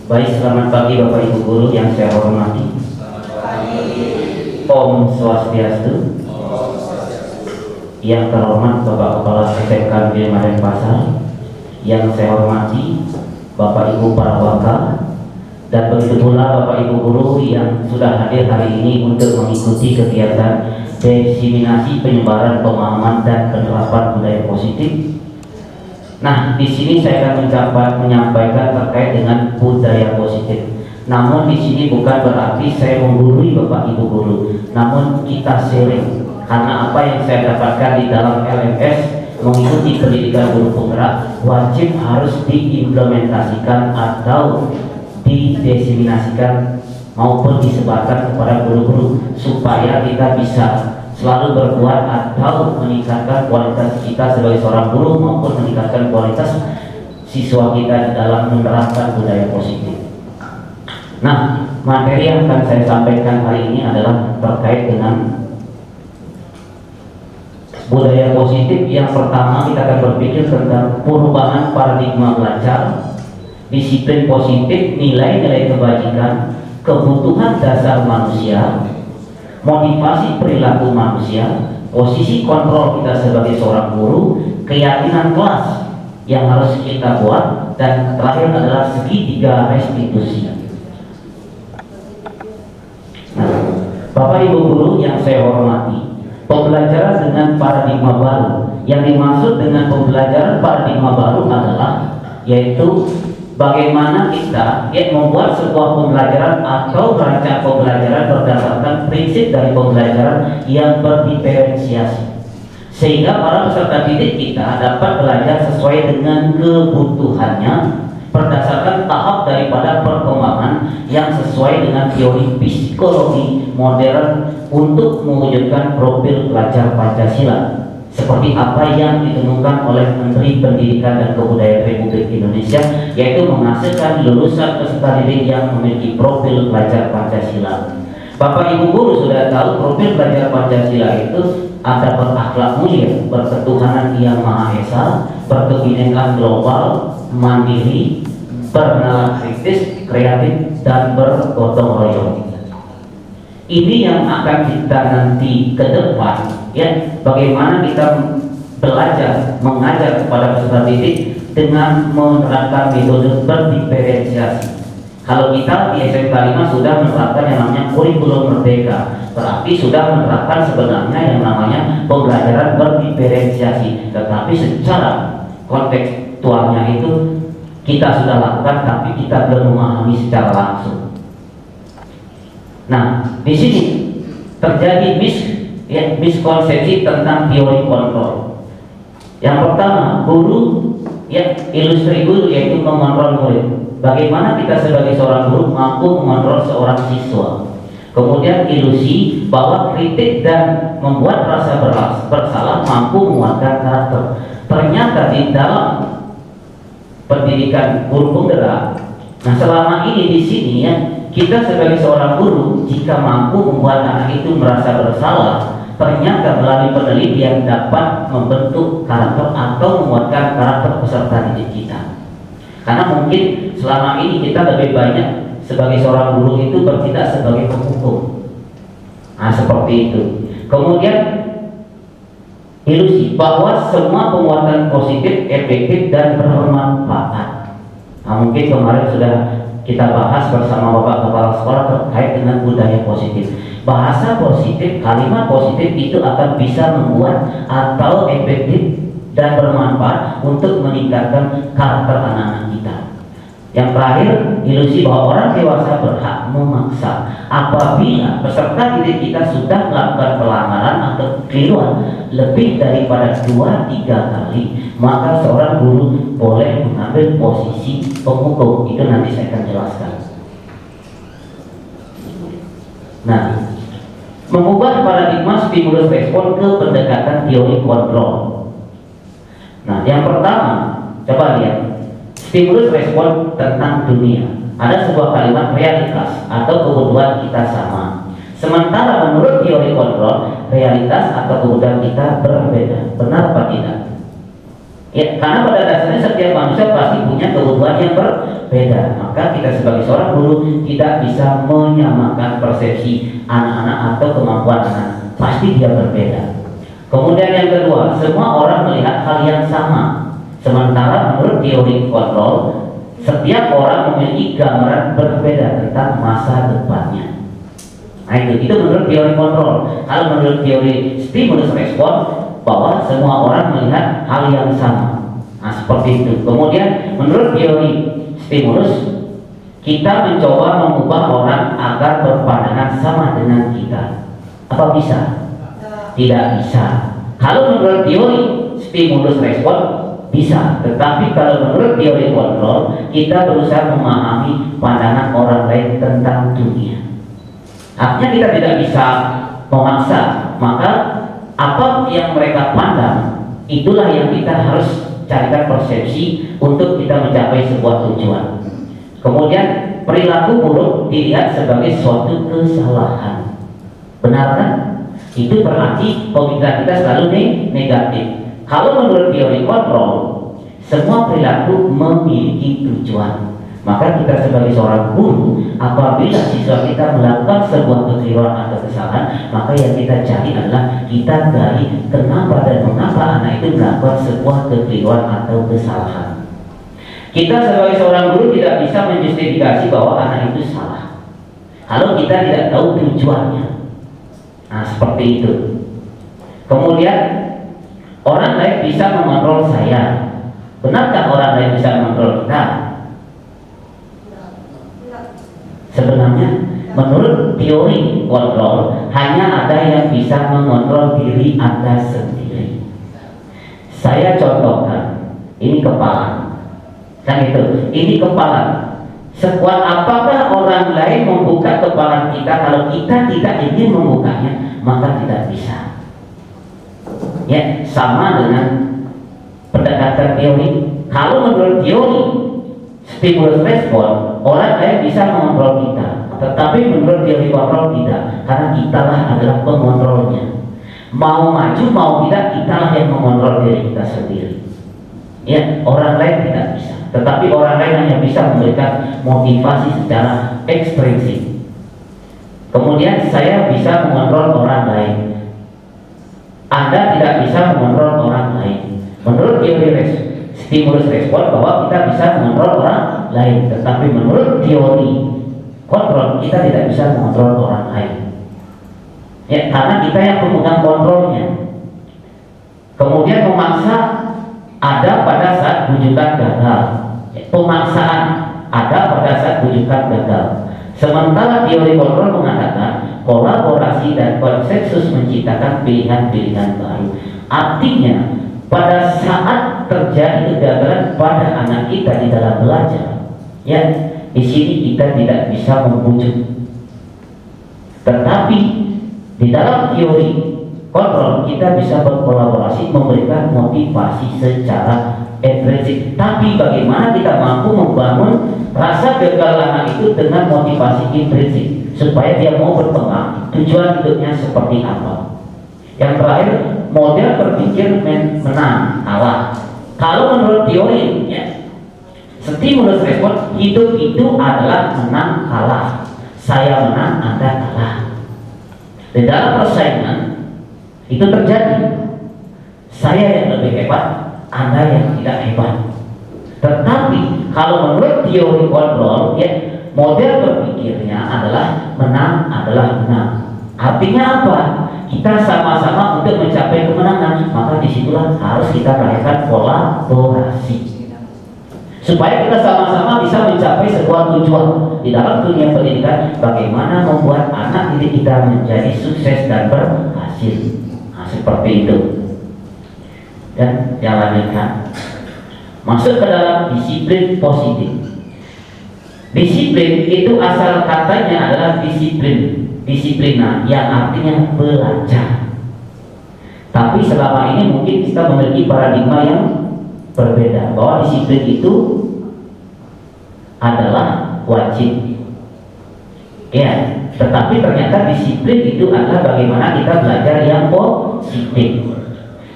Baik, selamat pagi Bapak Ibu Guru yang saya hormati. Om Swastiastu. Yang terhormat Bapak Kepala SMK Negeri Denpasar, yang saya hormati Bapak Ibu para wakil, dan begitu pula Bapak Ibu Guru yang sudah hadir hari ini untuk mengikuti kegiatan diseminasi penyebaran pemahaman dan penerapan budaya positif. Nah, di sini saya akan menyampaikan terkait dengan budaya positif. Namun di sini bukan berarti saya menggurui Bapak Ibu Guru, namun kita sharing. Karena apa yang saya dapatkan di dalam LMS mengikuti pendidikan guru penggerak wajib harus diimplementasikan atau didiseminasikan maupun disebarkan kepada guru-guru supaya kita bisa selalu berbuat atau meningkatkan kualitas kita sebagai seorang guru maupun meningkatkan kualitas siswa kita di dalam menerapkan budaya positif. Nah, materi yang akan saya sampaikan hari ini adalah terkait dengan budaya positif. Yang pertama, kita akan berpikir tentang perubahan paradigma belajar, disiplin positif, nilai-nilai kebajikan, kebutuhan dasar manusia, motivasi perilaku manusia, posisi kontrol kita sebagai seorang guru, keyakinan kelas yang harus kita buat, dan terakhir adalah segitiga restitusi. Nah, Bapak Ibu Guru yang saya hormati, pembelajaran dengan paradigma baru, yang dimaksud dengan pembelajaran paradigma baru adalah yaitu bagaimana kita membuat sebuah pembelajaran atau rancang pembelajaran berdasarkan prinsip dari pembelajaran yang berdiferensiasi, sehingga para peserta didik kita dapat belajar sesuai dengan kebutuhannya berdasarkan tahap daripada perkembangan yang sesuai dengan teori psikologi modern untuk mewujudkan profil pelajar Pancasila seperti apa yang ditemukan oleh Menteri Pendidikan dan Kebudayaan Republik Indonesia, yaitu menghasilkan lulusan peserta didik yang memiliki profil pelajar Pancasila. Bapak Ibu Guru sudah tahu profil pelajar Pancasila itu ada berakhlak mulia, berketuhanan yang Maha Esa, berkebinekaan global, mandiri, bernalar kritis, kreatif, dan bergotong royong. Ini yang akan kita nanti ke depan, ya, bagaimana kita belajar mengajar kepada peserta didik dengan menerapkan metode berdiferensiasi. Kalau kita di SMK 5 sudah menerapkan yang namanya kurikulum merdeka, berarti sudah menerapkan sebenarnya yang namanya pembelajaran berdiferensiasi, tetapi secara kontekstualnya itu kita sudah lakukan, tapi kita belum memahami secara langsung. Nah, di sini terjadi miskonsepsi tentang teori kontrol. Yang pertama, guru, ilustri guru yaitu mengontrol murid. Bagaimana kita sebagai seorang guru mampu mengontrol seorang siswa. Kemudian ilusi bahwa kritik dan membuat rasa bersalah mampu menguatkan karakter. Ternyata di dalam pendidikan guru penggerak, nah selama ini di sini kita sebagai seorang guru jika mampu membuat anak itu merasa bersalah, ternyata melalui penelitian dapat membentuk karakter atau menguatkan karakter peserta didik kita. Karena mungkin selama ini kita lebih banyak sebagai seorang guru itu bertindak sebagai penghukum. Nah, seperti itu. Kemudian ilusi bahwa semua penguatan positif, efektif, dan bermanfaat. Nah, mungkin kemarin sudah kita bahas bersama Bapak Kepala Sekolah terkait dengan budaya positif. Bahasa positif, kalimat positif itu akan bisa membuat atau efektif dan bermanfaat untuk meningkatkan karakter anak-anak kita. Yang terakhir, ilusi bahwa orang dewasa berhak memaksa. Apabila peserta didik kita sudah melakukan pelanggaran atau kekeliruan lebih daripada 2-3 kali, maka seorang guru boleh mengambil posisi penghukum. Itu nanti saya akan jelaskan. Nah, mengubah paradigma stimulus respon ke pendekatan teori kontrol. Nah, yang pertama, coba lihat stimulus respon tentang dunia. Ada sebuah kalimat realitas atau kebutuhan kita sama. Sementara menurut teori kontrol, realitas atau kebutuhan kita berbeda. Benar apa tidak? Ya, karena pada dasarnya setiap manusia pasti punya kebutuhan perubahan yang berbeda. Maka kita sebagai seorang guru tidak bisa menyamakan persepsi anak-anak atau kemampuan anak, pasti dia berbeda. Kemudian yang kedua, semua orang melihat hal yang sama, sementara menurut teori kontrol, setiap orang memiliki gambaran berbeda tentang masa depannya. Nah itu menurut teori kontrol. Kalau menurut teori stimulus respon, bahwa semua orang melihat hal yang sama. Nah seperti itu. Kemudian menurut teori stimulus, kita mencoba mengubah orang agar berpandangan sama dengan kita. Apa bisa? Tidak bisa. Kalau menurut teori stimulus respon bisa, tetapi kalau menurut teori kontrol, kita berusaha memahami pandangan orang lain tentang dunia. Artinya kita tidak bisa memaksa, maka apa yang mereka pandang, itulah yang kita harus carikan persepsi untuk kita mencapai sebuah tujuan. Kemudian perilaku buruk dilihat sebagai suatu kesalahan. Benar kan? Itu berarti pemikiran kita selalu negatif. Kalau menurut teori kontrol, semua perilaku memiliki tujuan. Maka kita sebagai seorang guru, apabila siswa kita melakukan sebuah kekeliruan atau kesalahan, maka yang kita cari adalah kita gali kenapa dan mengapa anak itu melakukan sebuah kekeliruan atau kesalahan. Kita sebagai seorang guru tidak bisa menjustifikasi bahwa anak itu salah kalau kita tidak tahu tujuannya. Nah seperti itu. Kemudian orang lain bisa mengontrol saya. Benarkah orang lain bisa mengontrol kita? Sebenarnya menurut teori kontrol, hanya ada yang bisa mengontrol diri Anda sendiri. Saya contohkan, ini kepala, kan itu, ini kepala. Sekuat apakah orang lain membuka kepala kita, kalau kita tidak ingin membukanya, maka tidak bisa. Ya, sama dengan pendekatan teori. Kalau menurut teori stimulus respon, orang lain bisa mengontrol kita, tetapi menurut teori kontrol tidak, karena kitalah adalah pengontrolnya. Mau maju mau tidak, kitalah yang mengontrol diri kita sendiri. Ya, orang lain tidak bisa, tetapi orang lain hanya bisa memberikan motivasi secara ekstrinsik. Kemudian saya bisa mengontrol orang lain, Anda tidak bisa mengontrol orang lain. Menurut teori stimulus respon, bahwa kita bisa mengontrol orang lain, tetapi menurut teori kontrol, kita tidak bisa mengontrol orang lain. Ya, karena kita yang pemegang kontrolnya. Kemudian memaksa ada pada saat bujukan gagal. Pemaksaan ada pada saat bujukan gagal. Sementara teori kontrol mengatakan kolaborasi dan konsensus menciptakan pilihan-pilihan baru. Artinya pada saat terjadi kegagalan pada anak kita di dalam belajar, ya, di sini kita tidak bisa membujuk. Tetapi di dalam teori kontrol kita bisa berkolaborasi, memberikan motivasi secara intrinsik. Tapi bagaimana kita mampu membangun rasa gagal anak itu dengan motivasi intrinsik supaya dia mau berkembang, tujuan hidupnya seperti apa. Yang terakhir, model berpikir menang kalah. Kalau menurut teori, ya, stimulus respon, hidup itu adalah menang kalah. Saya menang, Anda kalah. Di dalam persaingan itu terjadi. Saya yang lebih hebat, Anda yang tidak hebat. Tetapi kalau menurut teori kontrol, ya, model berpikirnya adalah menang adalah menang. Artinya apa? Kita sama-sama untuk mencapai kemenangan, maka disitulah harus kita melakukan kolaborasi supaya kita sama-sama bisa mencapai sebuah tujuan di dalam dunia pendidikan. Bagaimana membuat anak didik kita menjadi sukses dan berhasil. Nah, seperti itu. Dan yang lanjutkan, masuk ke dalam disiplin positif. Disiplin itu asal katanya adalah disiplina, yang artinya belajar. Tapi selama ini mungkin kita memiliki paradigma yang berbeda, bahwa disiplin itu adalah wajib. Ya, tetapi ternyata disiplin itu adalah bagaimana kita belajar yang positif.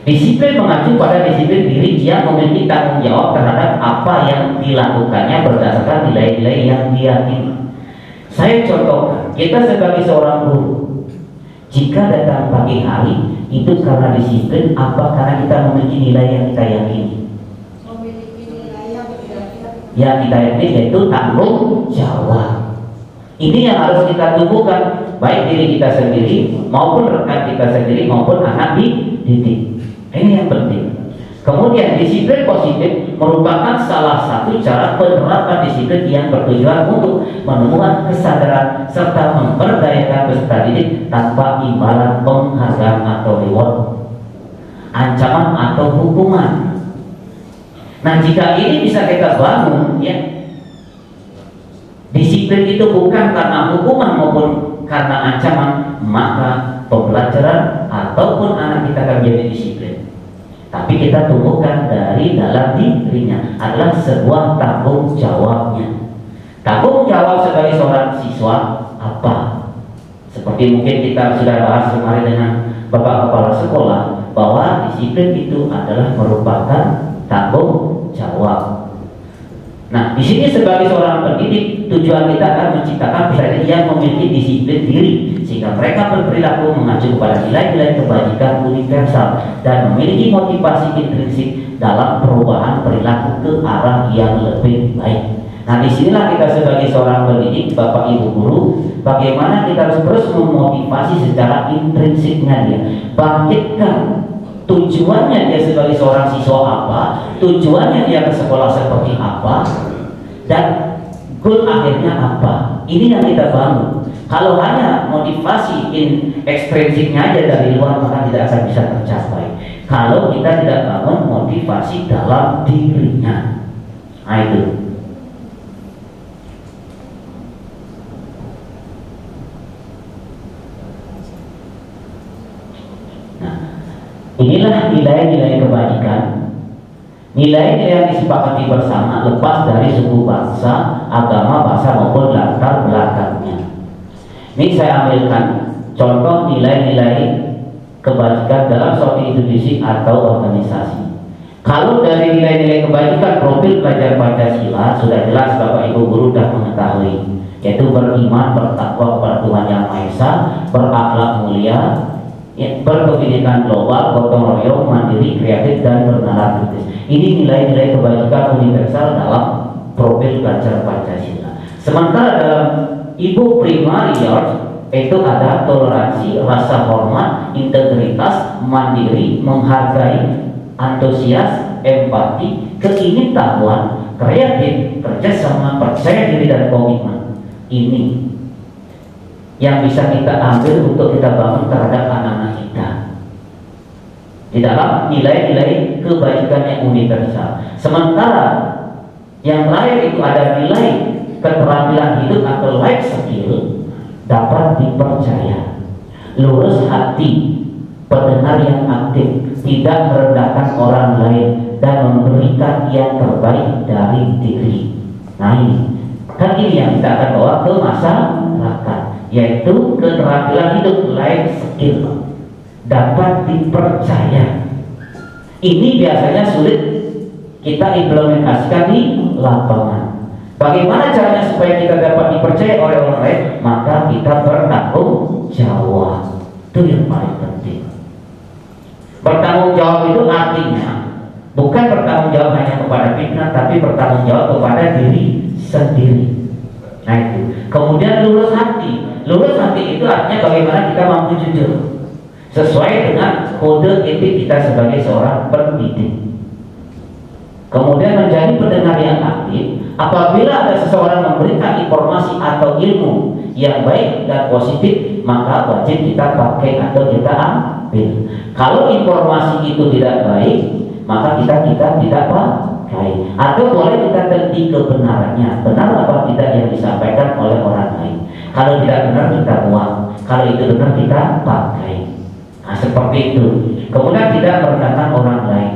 Disiplin mengacu pada disiplin diri yang memiliki tanggung jawab terhadap apa yang dilakukannya berdasarkan nilai-nilai yang diyakini. Saya contohkan, kita sebagai seorang guru, jika datang pagi hari itu karena disiplin, apa karena kita memiliki nilai yang kita yakini? Memiliki nilai yang Yang kita yakini yaitu tanggung jawab. Ini yang harus kita tumbuhkan, baik diri kita sendiri maupun rekan kita sendiri maupun anak didik. Ini yang penting. Kemudian disiplin positif merupakan salah satu cara penerapan disiplin yang bertujuan untuk menemukan kesadaran serta memberdayakan peserta didik tanpa imbalan penghargaan atau reward, ancaman atau hukuman. Nah, jika ini bisa kita bangun, ya, disiplin itu bukan karena hukuman maupun karena ancaman, maka pembelajaran ataupun anak kita akan menjadi disiplin. Tapi kita tumbuhkan dari dalam dirinya adalah sebuah tanggung jawabnya. Tanggung jawab sebagai seorang siswa apa? Seperti mungkin kita sudah bahas kemarin dengan Bapak Kepala Sekolah, bahwa disiplin itu adalah merupakan tanggung jawab. Nah, di sini sebagai seorang pendidik, tujuan kita akan menciptakan peserta yang memiliki disiplin diri, sehingga mereka berperilaku mengacu kepada nilai-nilai kebajikan universal dan memiliki motivasi intrinsik dalam perubahan perilaku ke arah yang lebih baik. Nah, disinilah kita sebagai seorang pendidik, Bapak Ibu guru, bagaimana kita harus terus memotivasi secara intrinsiknya dia, bangkitkan tujuannya dia sebagai seorang siswa apa, tujuannya dia ke sekolah seperti apa, dan goal akhirnya apa. Ini yang kita bangun. Kalau hanya motivasi ekstrinsiknya aja dari luar, maka tidak akan bisa tercapai kalau kita tidak bangun motivasi dalam dirinya. Nah, itu. Inilah nilai-nilai kebajikan, nilai-nilai yang disepakati bersama lepas dari suku bangsa, agama, bahasa maupun latar belakangnya. Ini saya ambilkan contoh nilai-nilai kebajikan dalam suatu institusi atau organisasi. Kalau dari nilai-nilai kebajikan profil pelajar Pancasila sudah jelas Bapak Ibu guru sudah mengetahui, yaitu beriman, bertakwa kepada Tuhan Yang Maha Esa, berakhlak mulia, berkebinekaan global, gotong royong, mandiri, kreatif, dan bernalar kritis. Ini nilai-nilai kebajikan universal dalam profil pelajar Pancasila. Sementara dalam Ibu Primarior itu ada toleransi, rasa hormat, integritas, mandiri, menghargai, antusias, empati, keingintahuan, kreatif, kerjasama, percaya diri, dan komitmen. Ini yang bisa kita ambil untuk kita bangun terhadap anak-anak kita di dalam nilai-nilai kebajikan yang universal. Sementara yang lain itu ada nilai keterampilan hidup atau life skill, dapat dipercaya, lurus hati, pendengar yang aktif, tidak merendahkan orang lain, dan memberikan yang terbaik dari diri. Nah, ini kan ini yang kita akan bawa ke masyarakat, yaitu keterampilan hidup, life skill, dapat dipercaya. Ini biasanya sulit kita implementasikan di lapangan. Bagaimana caranya supaya kita dapat dipercaya oleh orang lain? Maka kita bertanggung jawab. Itu yang paling penting. Bertanggung jawab itu artinya bukan bertanggung jawab hanya kepada pimpinan, tapi bertanggung jawab kepada diri sendiri. Nah, itu. Kemudian lurus hati. Lurus hati itu artinya bagaimana kita mampu jujur sesuai dengan kode etik kita sebagai seorang pendidik. Kemudian menjadi pendengar yang aktif. Apabila ada seseorang memberikan informasi atau ilmu yang baik dan positif, maka wajib kita pakai atau kita ambil. Kalau informasi itu tidak baik, maka kita tidak pakai. Atau boleh kita teliti kebenarannya, benar apa tidak yang disampaikan oleh orang lain. Kalau tidak benar kita buang, kalau itu benar kita pakai. Nah, seperti itu. Kemudian tidak merendahkan orang lain.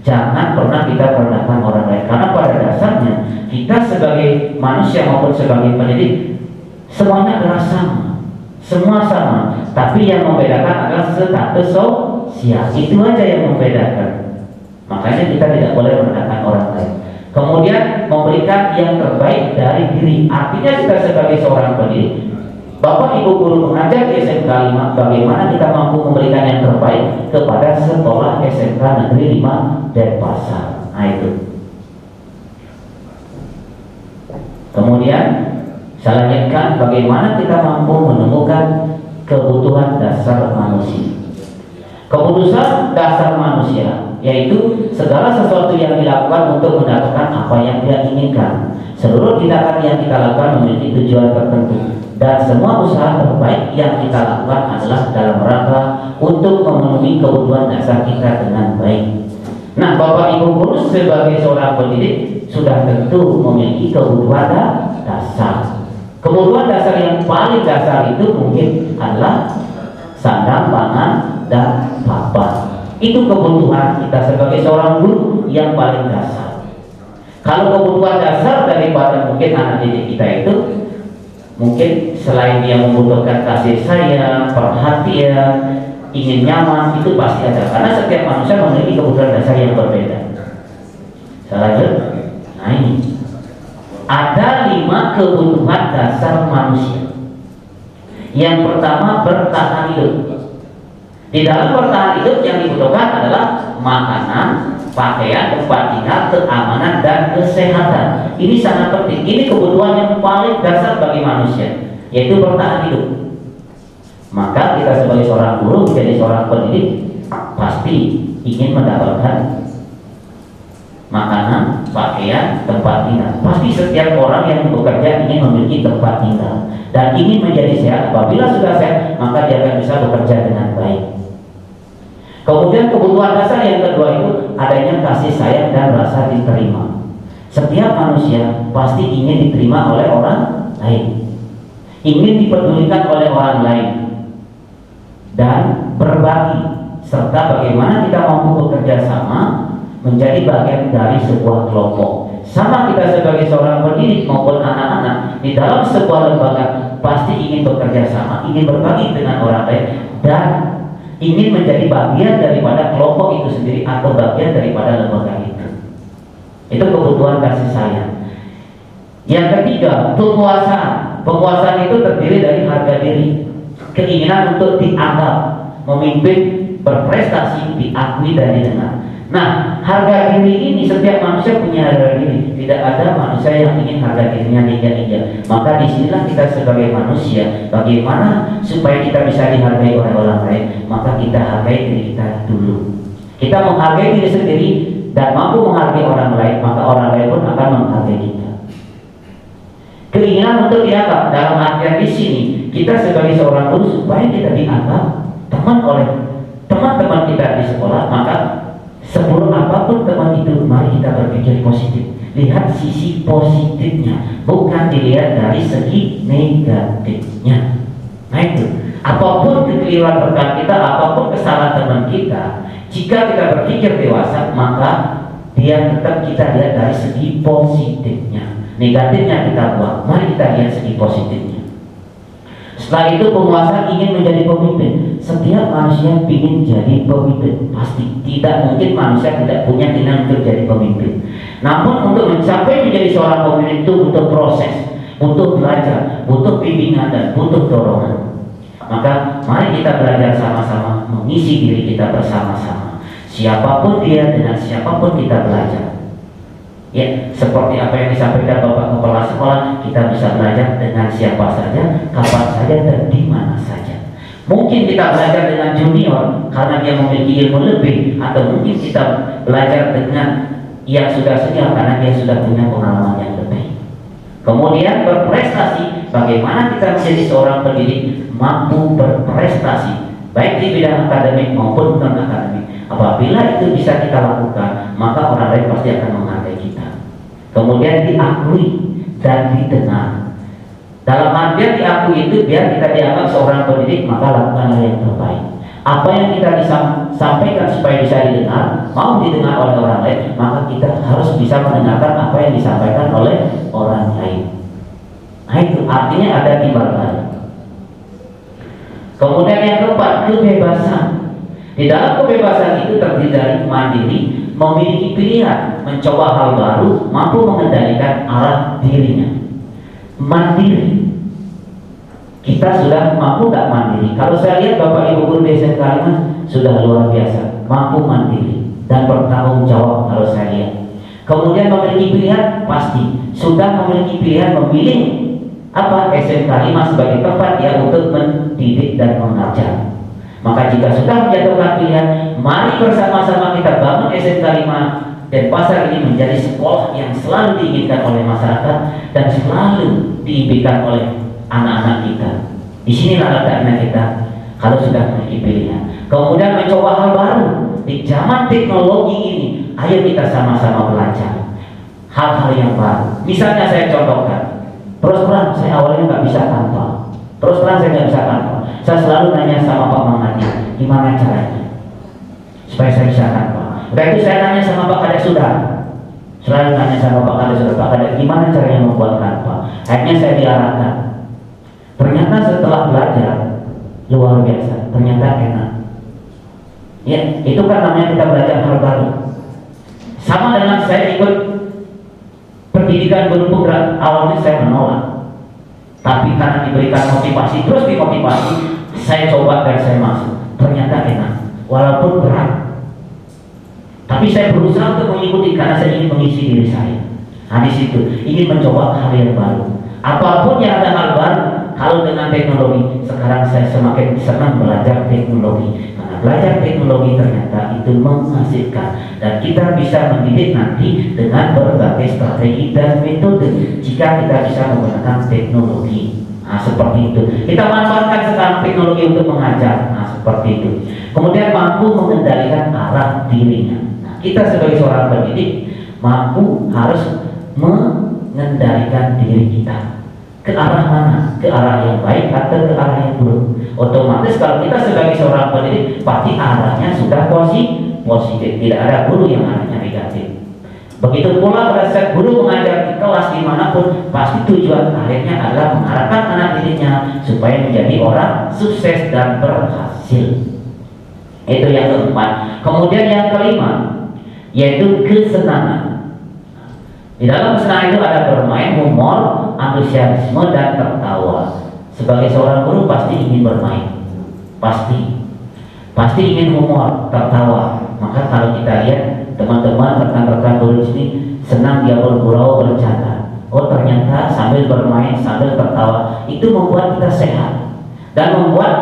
Jangan pernah kita merendahkan orang lain, karena pada dasarnya kita sebagai manusia maupun sebagai pendidik semuanya adalah sama, semua sama. Tapi yang membedakan adalah status siap. Itu aja yang membedakan. Makanya kita tidak boleh merendahkan orang lain. Kemudian memberikan yang terbaik dari diri. Artinya kita sebagai seorang pendidik, Bapak Ibu guru mengajar di SMK 5, bagaimana kita mampu memberikan yang terbaik kepada sekolah SMK Negeri 5 Denpasar. Nah itu. Kemudian saya lanjutkan bagaimana kita mampu menemukan kebutuhan dasar manusia. Kebutuhan dasar manusia yaitu segala sesuatu yang dilakukan untuk mendapatkan apa yang dia inginkan. Seluruh tindakan yang kita lakukan memiliki tujuan tertentu, dan semua usaha terbaik yang kita lakukan adalah dalam rangka untuk memenuhi kebutuhan dasar kita dengan baik. Nah, Bapak Ibu guru sebagai seorang pendidik sudah tentu memiliki kebutuhan dasar. Kebutuhan dasar yang paling dasar itu mungkin adalah sandang, pangan, dan papan. Itu kebutuhan kita sebagai seorang guru yang paling dasar. Kalau kebutuhan dasar daripada mungkin anak didik kita itu, mungkin selain dia membutuhkan kasih sayang, perhatian, ingin nyaman, itu pasti ada. Karena setiap manusia memiliki kebutuhan dasar yang berbeda. Saya lanjut. Nah ini ada 5 kebutuhan dasar manusia. Yang pertama, bertahan hidup. Di dalam bertahan hidup yang dibutuhkan adalah makanan, pakaian, tempat tinggal, keamanan, dan kesehatan. Ini sangat penting. Ini kebutuhan yang paling dasar bagi manusia, yaitu bertahan hidup. Maka kita sebagai seorang guru, menjadi seorang pendidik, pasti ingin mendapatkan makanan, pakaian, tempat tinggal. Pasti setiap orang yang bekerja ingin memiliki tempat tinggal dan ingin menjadi sehat. Apabila sudah sehat, maka dia akan bisa bekerja dengan baik. Kemudian kebutuhan dasar yang kedua itu adanya kasih sayang dan rasa diterima. Setiap manusia pasti ingin diterima oleh orang lain, ingin dipedulikan oleh orang lain, dan berbagi, serta bagaimana kita mampu bekerja sama menjadi bagian dari sebuah kelompok. Sama kita sebagai seorang pendidik maupun anak-anak di dalam sebuah lembaga pasti ingin bekerja sama, ingin berbagi dengan orang lain, dan ingin menjadi bagian daripada kelompok itu sendiri atau bagian daripada lembaga itu. Itu kebutuhan kasih sayang. Yang ketiga, penguasaan. Penguasaan itu terdiri dari harga diri, keinginan untuk dianggap, memimpin, berprestasi, diakui dan didengar. Nah, harga diri ini setiap manusia punya harga diri. Tidak ada manusia yang ingin harga dirinya diinjak-injak. Maka disinilah kita sebagai manusia, bagaimana supaya kita bisa dihargai oleh orang lain. Maka kita hargai diri kita dulu. Kita menghargai diri sendiri dan mampu menghargai orang lain, maka orang lain pun akan menghargai kita. Keinginan untuk dianggap dalam artian di sini, kita sebagai seorang guru supaya kita dianggap teman oleh teman-teman kita di sekolah, maka seburuk apapun teman itu, mari kita berpikir positif. Lihat sisi positifnya, bukan dilihat dari segi negatifnya. Nah itu, apapun kekeliruan rekan kita, apapun kesalahan teman kita, jika kita berpikir dewasa, maka dia tetap kita lihat dari segi positifnya. Negatifnya kita buang, mari kita lihat segi positifnya. Setelah itu, penguasa ingin menjadi pemimpin. Setiap manusia ingin jadi pemimpin, pasti. Tidak mungkin manusia tidak punya keinginan untuk jadi pemimpin. Namun untuk mencapai menjadi seorang pemimpin itu butuh proses, butuh belajar, butuh bimbingan, dan butuh dorongan. Maka mari kita belajar sama-sama, mengisi diri kita bersama-sama. Siapapun dia, dengan siapapun kita belajar. Ya, seperti apa yang disampaikan Bapak Kepala Sekolah, kita bisa belajar dengan siapa saja, kapan saja, dan di mana saja. Mungkin kita belajar dengan junior karena dia memiliki ilmu lebih, atau mungkin kita belajar dengan yang sudah senior karena dia sudah punya pengalaman yang lebih. Kemudian berprestasi, bagaimana kita menjadi seorang pendidik mampu berprestasi baik di bidang akademik maupun non akademik. Apabila itu bisa kita lakukan, maka orang lain pasti akan menghargai kita. Kemudian diakui dan didengar. Dalam artian diakui itu biar kita dianggap seorang pendidik, maka lakukanlah yang terbaik. Apa yang kita sampaikan supaya bisa didengar, mau didengar oleh orang lain, maka kita harus bisa mendengarkan apa yang disampaikan oleh orang lain. Nah itu artinya ada timbal balik. Kemudian yang keempat, kebebasan. Di dalam kebebasan itu terdiri dari mandiri, memiliki pilihan, mencoba hal baru, mampu mengendalikan arah dirinya. Mandiri, kita sudah mampu nggak mandiri? Kalau saya lihat Bapak Ibu guru di SMK Kalimas sudah luar biasa, mampu mandiri dan bertanggung jawab kalau saya lihat. Kemudian memiliki pilihan, pasti sudah memiliki pilihan memilih apa SMK Kalimas sebagai tempat dia untuk mendidik dan mengajar. Maka jika sudah menjatuhkan pilihan, mari bersama-sama kita bangun SMK 5 dan pasar ini menjadi sekolah yang selalu diinginkan oleh masyarakat dan selalu diimpikan oleh anak-anak kita. Di sinilah letaknya kita kalau sudah memiliki pilihan. Kemudian mencoba hal baru di zaman teknologi ini. Ayo kita sama-sama belajar hal-hal yang baru. Misalnya saya contohkan, terus terang saya awalnya nggak bisa tanpa. Terus terang saya nggak bisa tanpa. Saya selalu nanya sama Pak Mamadi, gimana caranya supaya saya bisa tanpa. Udah itu saya nanya sama Pak Kades sudah. Selalu nanya sama Pak Kades sudah, Pak Kades gimana caranya membuat tanpa. Akhirnya saya diarahkan. Ternyata setelah belajar luar biasa, ternyata enak. Ya, itu kan namanya kita belajar hal baru. Sama dengan saya ikut pendidikan guru penggerak, awalnya saya menolak. Tapi karena diberikan motivasi, terus dimotivasi, saya coba dan saya masuk. Ternyata enak, walaupun berat. Tapi saya berusaha untuk mengikuti karena saya ingin mengisi diri saya. Nah di situ ingin mencoba hal yang baru. Apapun yang ada hal baru, kalau dengan teknologi, sekarang saya semakin senang belajar teknologi. Karena belajar teknologi ternyata itu menghasilkan dan kita bisa mendidik nanti dengan berbagai strategi dan metode jika kita bisa menggunakan teknologi. Nah seperti itu. Kita manfaatkan sekarang teknologi untuk mengajar. Nah seperti itu. Kemudian mampu mengendalikan arah dirinya. Nah, kita sebagai seorang pendidik mampu harus mengendalikan diri kita ke arah mana, ke arah yang baik atau ke arah yang buruk. Otomatis kalau kita sebagai seorang pendidik pasti arahnya sudah positif, tidak ada guru yang arahnya negatif. Begitu pula pada saat guru mengajar di kelas dimanapun, pasti tujuan akhirnya adalah mengarahkan anak didiknya supaya menjadi orang sukses dan berhasil. Itu yang keempat. Kemudian yang kelima, yaitu kesenangan. Di dalam kesenangan itu ada bermain, humor, antusiasme, dan tertawa. Sebagai seorang guru pasti ingin bermain, pasti ingin humor, tertawa. Maka kalau kita lihat teman-teman rekan-rekan guru di sini senang dia bergurau bercanda. Oh ternyata sambil bermain, sambil tertawa itu membuat kita sehat dan membuat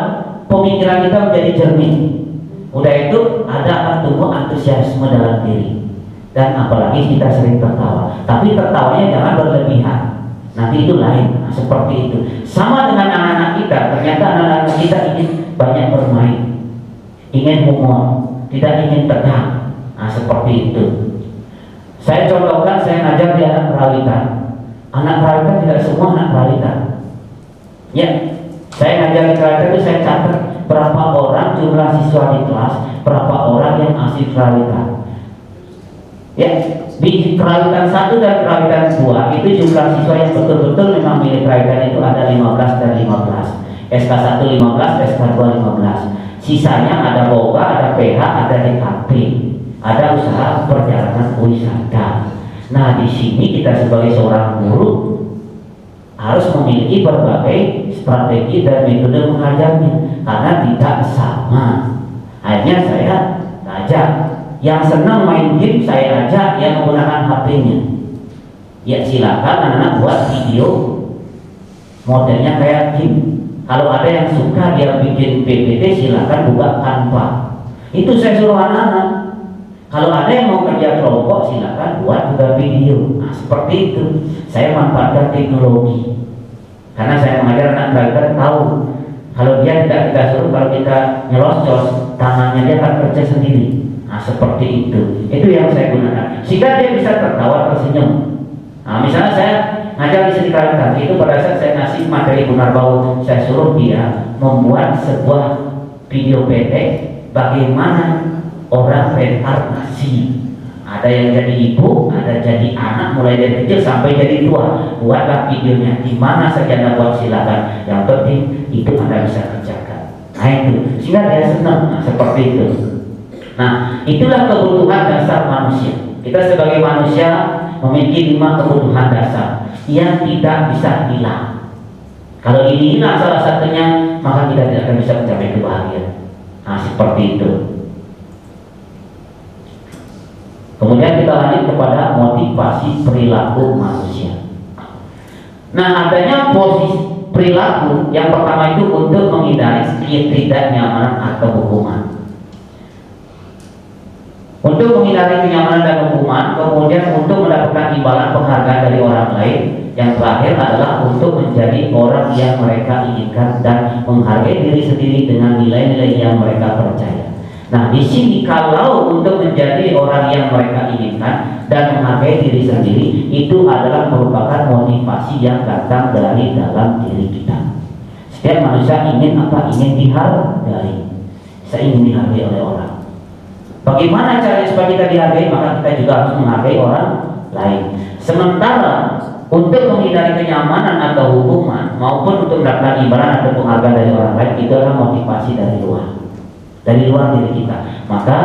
pemikiran kita menjadi jernih. Udah itu akan tumbuh antusiasme dalam diri. Dan apalagi kita sering tertawa, tapi tertawanya jangan berlebihan. Nanti itu lain. Nah, seperti itu. Sama dengan anak-anak kita. Ternyata anak-anak kita ingin banyak bermain, ingin humor, tidak ingin tegang. Nah, seperti itu. Saya contohkan, saya ngajar di anak perawitan. Anak perawitan tidak semua anak perawitan. Ya, saya ngajar di perawitan itu saya catat berapa orang jumlah siswa di kelas, berapa orang yang asli perawitan. Ya, di perawitan 1 dan perawitan 2 itu jumlah siswa yang betul-betul memang milik perawitan itu ada 15 dan 15. SK1 15, SK2 15. Sisanya ada boga, ada PH, ada DKP, ada usaha perjalanan wisata. Nah, di sini kita sebagai seorang guru harus memiliki berbagai strategi dan metode mengajarnya karena tidak sama. Akhirnya saya ajak yang senang main game, saya ajak yang menggunakan HP-nya. Ya silakan anak-anak buat video modelnya kayak game. Kalau ada yang suka dia bikin PPT, silakan buka Canva. Itu saya suruh anak-anak. Kalau ada yang mau kerja kelompok, silakan buat juga video. Nah, seperti itu. Saya manfaatkan teknologi. Karena saya mengajar anak belajar tahu kalau dia tidak kita suruh, kalau kita nyelocos, tangannya dia akan kerja sendiri. Nah, seperti itu. Itu yang saya gunakan. Sehingga dia bisa tertawa, tersenyum. Nah, misalnya saya ngajar di sini kalian, itu pada saat saya ngasih materi Gunarbau, saya suruh dia membuat sebuah video pendek bagaimana orang reinkarnasi. Ada yang jadi ibu, ada jadi anak, mulai dari kecil sampai jadi tua. Buatlah videonya, di mana saja Anda buat silakan. Yang penting itu Anda bisa kerjakan. Nah itu, sehingga dia senang. Nah, seperti itu. Nah, itulah kebutuhan dasar manusia. Kita sebagai manusia memiliki 5 kebutuhan dasar yang tidak bisa hilang. Kalau ini hilang salah satunya, maka kita tidak akan bisa mencapai kebahagiaan. Nah, seperti itu. Kemudian kita lanjut kepada motivasi perilaku manusia. Nah, adanya posisi perilaku yang pertama itu untuk menghindari ketidaknyamanan atau hukuman. Untuk menghindari kenyamanan dan hukuman, kemudian untuk mendapatkan imbalan penghargaan dari orang lain. Yang terakhir adalah untuk menjadi orang yang mereka inginkan dan menghargai diri sendiri dengan nilai-nilai yang mereka percaya. Nah, di sini kalau untuk menjadi orang yang mereka inginkan dan menghargai diri sendiri, itu adalah merupakan motivasi yang datang dari dalam diri kita. Setiap manusia ingin apa? Ingin dihargai. Saya ingin dihargai oleh orang. Bagaimana caranya supaya kita dihargai? Maka kita juga harus menghargai orang lain. Sementara untuk menghindari kenyamanan atau hukuman maupun untuk mendapatkan imbalan atau penghargaan dari orang lain, itu adalah motivasi dari luar diri kita. Maka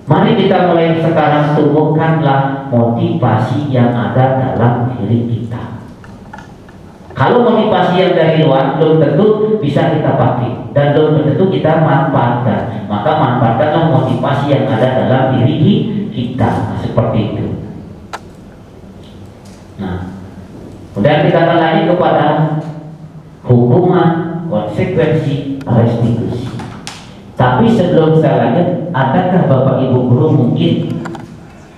mari kita mulai sekarang tumbuhkanlah motivasi yang ada dalam diri kita. Kalau motivasi yang dari luar belum tentu bisa kita pakai dan belum tentu kita manfaatkan. Maka manfaatkanlah motivasi yang ada dalam diri kita. Nah, seperti itu. Nah, kemudian kita akan lanjut kepada hukuman, konsekuensi, restitusi. Tapi sebelum saya lanjut, adakah Bapak Ibu guru mungkin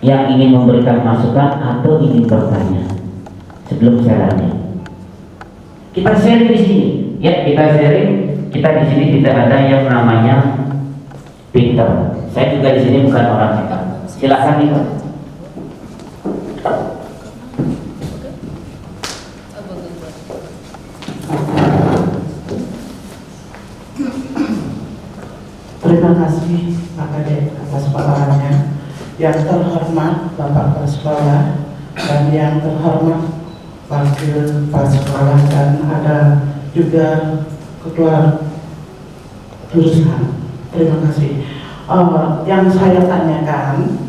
yang ingin memberikan masukan atau ingin bertanya sebelum saya lanjut? Kita sharing di sini, ya kita sharing. Kita di sini tidak ada yang namanya pintar. Saya juga di sini bukan orang pintar. Silakan nih Pak. Terima kasih Pak Kadek atas paparannya. Yang terhormat Bapak Kepala Sekolah dan yang terhormat Wakil Kepala Sekolah dan ada juga Ketua Jurusan. Terima kasih. Yang saya tanyakan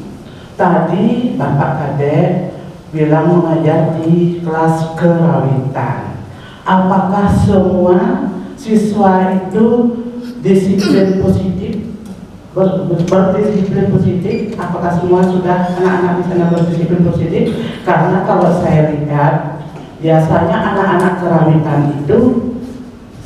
tadi Bapak Kadek bilang mengajar di kelas kerawitan. Apakah semua siswa itu disiplin positif, berdisiplin positif? Apakah semua sudah anak-anak di sana berdisiplin positif? Karena kalau saya lihat biasanya anak-anak kerawitan itu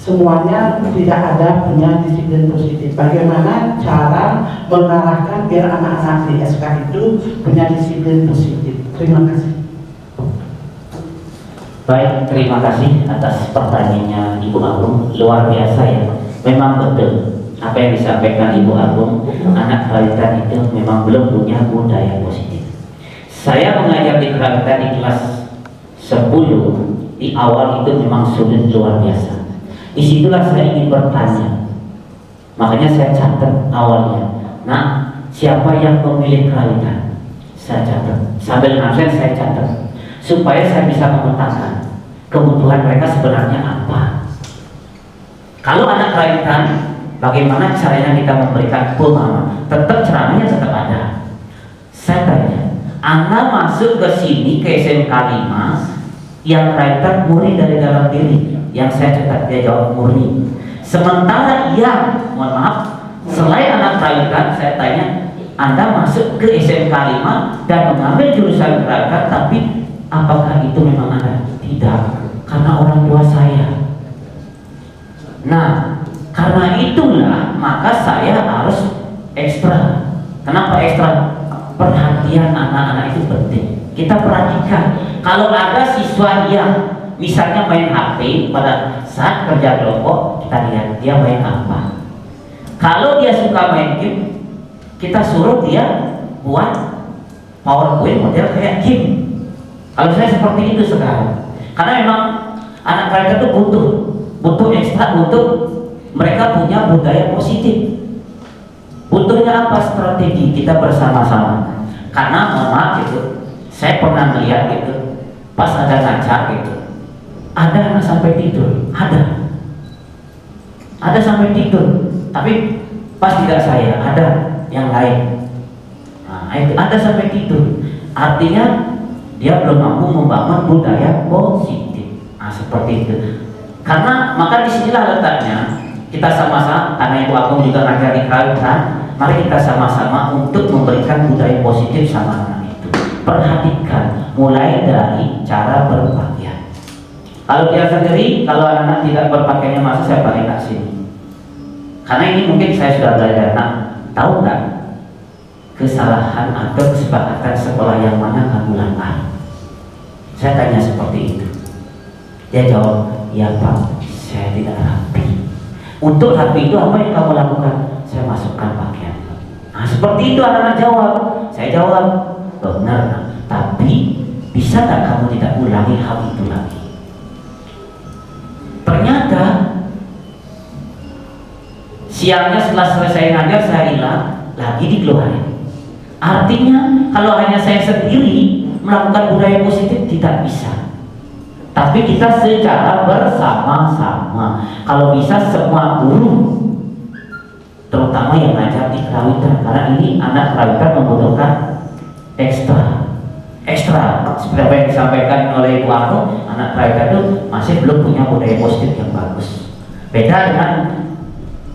semuanya tidak ada punya disiplin positif. Bagaimana cara mengarahkan biar anak-anak di SK itu punya disiplin positif? Terima kasih. Baik, terima kasih atas pertanyaannya Ibu Agung. Luar biasa ya. Memang betul apa yang disampaikan Ibu Agung, anak kerawitan itu memang belum punya budaya positif. Saya mengajar di kerawitan di kelas 10, di awal itu memang sulit luar biasa. Disitulah saya ingin bertanya, makanya saya catat awalnya. Nah, siapa yang memilih kerawitan? Saya catat, sambil ngabsen saya catat, supaya saya bisa memetakan kebutuhan mereka sebenarnya apa. Kalau anak kerawitan, bagaimana caranya kita memberikan pemahaman? Tetap ceramahnya tetap ada. Saya tanya, Anda masuk ke sini ke SMK 5 yang kerawitan murni dari dalam diri. Yang saya catat dia jawab murni. Sementara yang, mohon maaf, selain anak kerawitan, saya tanya, Anda masuk ke SMK 5 dan mengambil jurusan kerawitan, tapi apakah itu memang Anda? Tidak, karena orang tua saya. Nah, karena itulah maka saya harus ekstra. Kenapa ekstra? Perhatian anak-anak itu penting. Kita perhatikan. Kalau ada siswa yang misalnya main HP pada saat kerja kelompok, kita lihat dia main apa. Kalau dia suka main game, kita suruh dia buat PowerPoint model kayak game. Kalau saya seperti itu sekarang, karena memang anak mereka itu butuh ekstra untuk mereka punya budaya positif. Butuhnya apa? Strategi kita bersama-sama. Karena mama gitu, saya pernah melihat gitu, pas ada ngajar gitu, ada anak sampai tidur, ada. ada sampai tidur, tapi pas tidak saya, ada yang lain. Nah, itu ada sampai tidur. Artinya dia belum mampu membangun budaya positif. Nah, seperti itu. Karena maka disinilah letaknya kita sama-sama, karena itu aku juga ngajari kalian, mari kita sama-sama untuk memberikan budaya positif sama anak itu. Perhatikan mulai dari cara berpakaian. Kalau dia sendiri, kalau anak-anak tidak berpakaiannya masuk, saya balik ke sini. Karena ini mungkin saya sudah belajar. Nah, tahu nggak kesalahan atau kesepakatan sekolah yang mana kamu langgar? Saya tanya seperti itu. Dia jawab, ya Pak, saya tidak rapi. Untuk rapi itu apa yang kamu lakukan? Saya masukkan pakaian. Nah, seperti itu anak-anak jawab. Saya jawab, benar. Tapi bisa nggak kamu tidak ulangi hal itu lagi? Ternyata siangnya setelah selesai ngajar saya hilang, lagi dikeluarin. Artinya kalau hanya saya sendiri melakukan budaya positif tidak bisa. Tapi kita secara bersama-sama. Kalau bisa semua guru, terutama yang ngajar di kerawitan, karena ini anak kerawitan membutuhkan ekstra. Seperti apa yang disampaikan oleh Ibu Anu, anak kerawitan itu masih belum punya budaya positif yang bagus. Beda dengan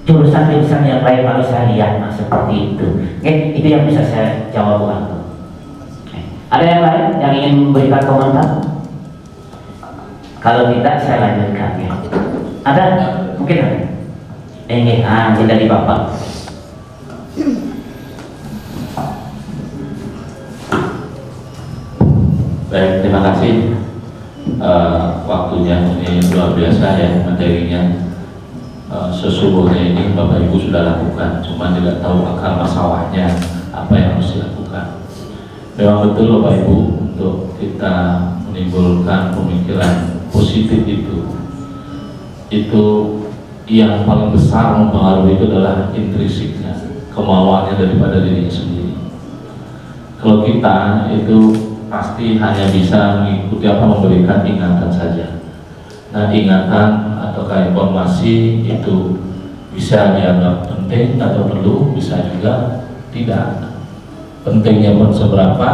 jurusan-jurusan yang lain kalau saya lihat, nah seperti itu. Oke, itu yang bisa saya jawab Bu Anu. Ada yang lain yang ingin memberikan komentar? Kalau tidak saya lanjutkan ya. Ada? Mungkin ada? Ini dari Bapak. Baik, terima kasih. Waktunya ini luar biasa ya materinya. Sesungguhnya ini Bapak Ibu sudah lakukan, cuma tidak tahu akar masalahnya apa yang harus dilakukan. Memang betul Bapak Ibu, untuk kita menimbulkan pemikiran positif itu yang paling besar mempengaruhi itu adalah intrinsiknya, kemauannya daripada dirinya sendiri. Kalau kita itu pasti hanya bisa mengikuti apa, memberikan ingatan saja. Nah, ingatan atau informasi itu bisa dianggap penting atau perlu, bisa juga tidak. Pentingnya pun seberapa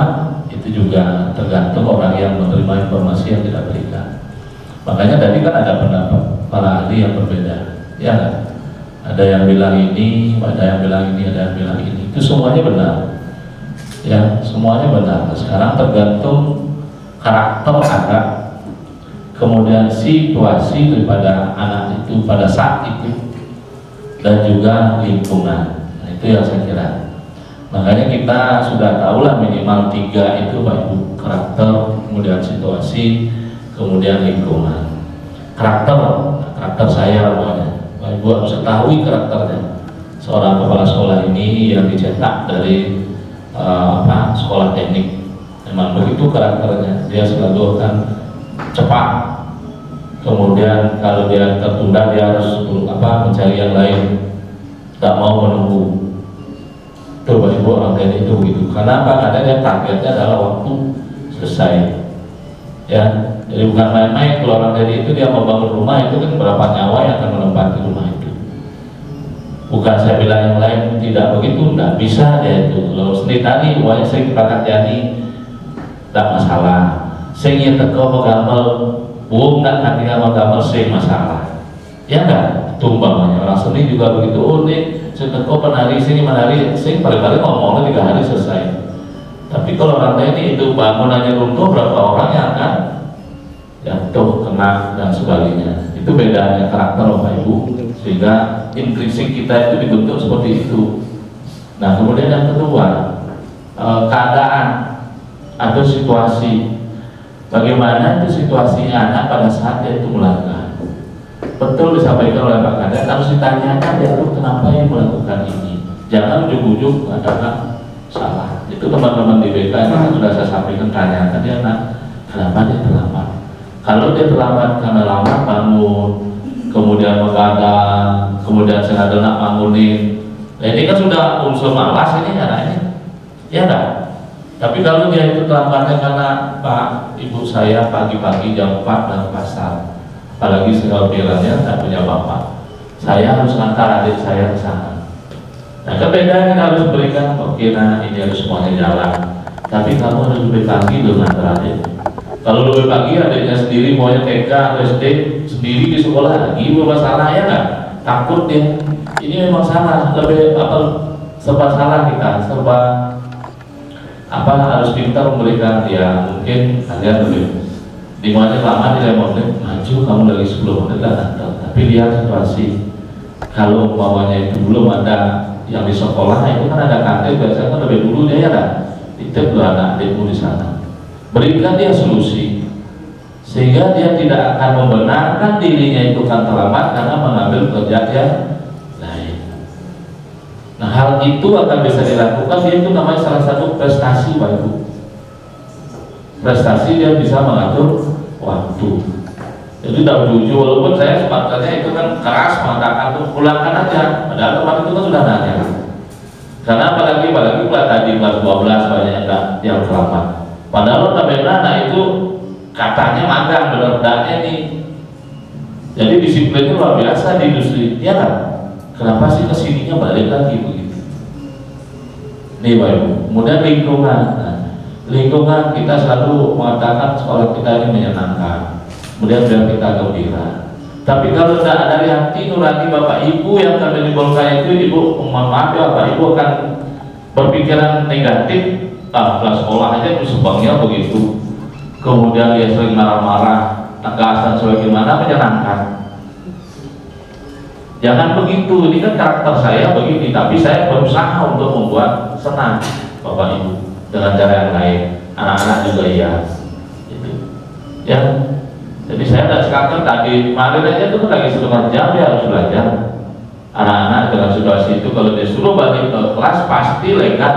itu juga tergantung orang yang menerima informasi yang kita berikan. Makanya tadi kan ada pendapat para ahli yang berbeda, ya kan? Ada yang bilang ini, ada yang bilang ini, ada yang bilang ini. Itu semuanya benar, ya, semuanya benar. Sekarang tergantung karakter anak, kemudian situasi daripada anak itu pada saat itu, dan juga lingkungan. Nah, itu yang saya kira. Makanya kita sudah tahu lah minimal 3 itu Pak Ibu, karakter, kemudian situasi, kemudian lingkungan. Karakter saya pokoknya. Pak Ibu harus ketahui karakternya. Seorang kepala sekolah ini yang dicetak dari sekolah teknik, memang begitu karakternya. Dia selalu akan cepat. Kemudian kalau dia tertunda dia harus mencari yang lain, tidak mau menunggu. Itu Bapak Ibu orang teknik itu begitu. Karena apa? Karena dia targetnya adalah waktu selesai. Ya, jadi bukan main-main. Kalau orang teknik itu dia mau bangun rumah itu kan berapa nyawa yang akan menempati rumah itu. Bukan saya bilang yang lain tidak begitu, tidak bisa dia itu. Kalau sendiri tadi, wajah saya berangkat jadi tidak masalah. Saya ingin teko megamel, buang nak hati megamel saya masalah. Ya enggak? Tumbangnya orang seni juga begitu. Oh nih, saya teko penari sini menari, saya paling-paling ngomongnya 3 hari selesai. Tapi kalau orang teknik itu bangunannya runtuh, berapa orang yang akan jatuh, kena dan sebagainya. Itu bedanya karakter Bapak Ibu, sehingga intrinsik kita itu dibentuk seperti itu. Nah, kemudian yang kedua, keadaan atau situasi, bagaimana itu situasinya anak pada saat dia itu melanggar. Betul disampaikan oleh Pak Kadek, harus ditanyakan dia itu kenapa yang melakukan ini. Jangan ujuk-ujuk mengatakan salah. Itu teman-teman di BK kan sudah saya sampaikan, tanyakan dia kenapa dia terlambat. Kalau dia terlambat karena lambat bangun, kemudian begadang, kemudian sengaja nak bangunin, nah ini kan sudah unsur malas ini anaknya, ya enggak? Tapi kalau dia itu terlambatnya karena Pak Ibu saya pagi-pagi jam 4 dan pasar, apalagi sekaliannya tidak punya bapak, saya harus antar adik saya ke sana. Nah, kebedaannya kita harus berikan, oke, nah ini harus semuanya jalan. Tapi kamu harus lebih pagi dulu antar adik. Kalau lebih pagi adiknya sendiri maunya TK atau SD sendiri di sekolah lagi, masalah ya nggak? Takut dia. Ini memang salah, lebih apa? Serba salah kita, serba apa harus pintar memberikan ya mungkin kalian lebih dimana lama di menit maju kamu dari 10 menit lah, tapi lihat situasi. Kalau umpamanya itu belum ada yang di sekolah itu kan ada kantin biasanya kan lebih dulu dia ya kan titip dulu anak adikmu di sana, berikan dia solusi sehingga dia tidak akan membenarkan dirinya itu kan terlambat karena mengambil kerjaan lain. Nah, hal itu akan bisa dilakukan, dia itu namanya salah satu prestasi Pak Ibu. Prestasi dia bisa mengatur waktu. Jadi tidak jujur, walaupun saya sepakat itu kan keras mengatakan tuh pulangkan aja. Padahal teman itu kan sudah nanya. Karena apalagi pula tadi kelas 12 banyak yang terlambat. Padahal notabene anak itu katanya magang benar-benarnya nih. Jadi disiplinnya luar biasa di industri, ya kan? Kenapa sih kesininya balik lagi begitu? Nih Pak Ibu, kemudian lingkungan. Nah, lingkungan kita selalu mengatakan sekolah kita ini menyenangkan, kemudian biar kita gembira. Tapi kalau tidak dari hati nurani Bapak Ibu yang akan menimbulkan itu, Ibu maaf ya Bapak Ibu akan berpikiran negatif. Kelas sekolah aja itu sebangnya begitu. Kemudian dia sering marah-marah, tegasan sebagaimana menyenangkan. Jangan begitu, ini kan karakter saya begini, tapi saya berusaha untuk membuat senang Bapak Ibu dengan cara yang lain, anak-anak juga iya gitu. Ya, jadi saya tidak sekarang tadi kemarin aja tuh lagi setengah jam dia harus belajar. Anak-anak dengan situasi itu kalau disuruh balik ke kelas pasti lengkap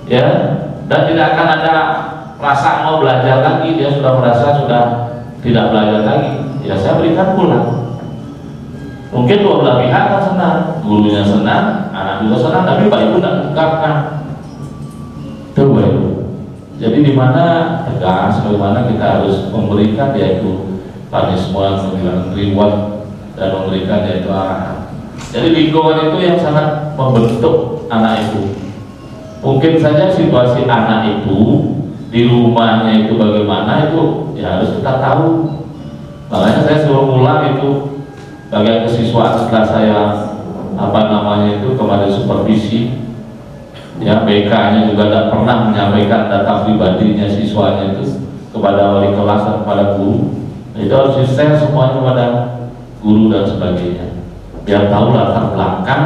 ya, dan tidak akan ada rasa mau belajar lagi, dia sudah merasa sudah tidak belajar lagi, ya saya berikan pulang. Mungkin dua belah pihak kan senang, gurunya senang, anak juga senang, tapi Pak Ibu tidak mengungkapkan. Itu Pak Ibu. Jadi di mana tegas, bagaimana kita harus memberikan yaitu punishment, memberikan reward, dan memberikan yaitu arahan. Jadi lingkungan itu yang sangat membentuk anak itu. Mungkin saja situasi anak itu di rumahnya itu bagaimana itu ya harus kita tahu. Makanya saya suruh pulang itu bagian kesiswaan setelah saya itu kemarin supervisi ya, BK-nya juga tidak pernah menyampaikan data pribadinya siswanya itu kepada wali kelas dan kepada guru. Itu harus di-share semuanya kepada guru dan sebagainya biar tahu latar belakang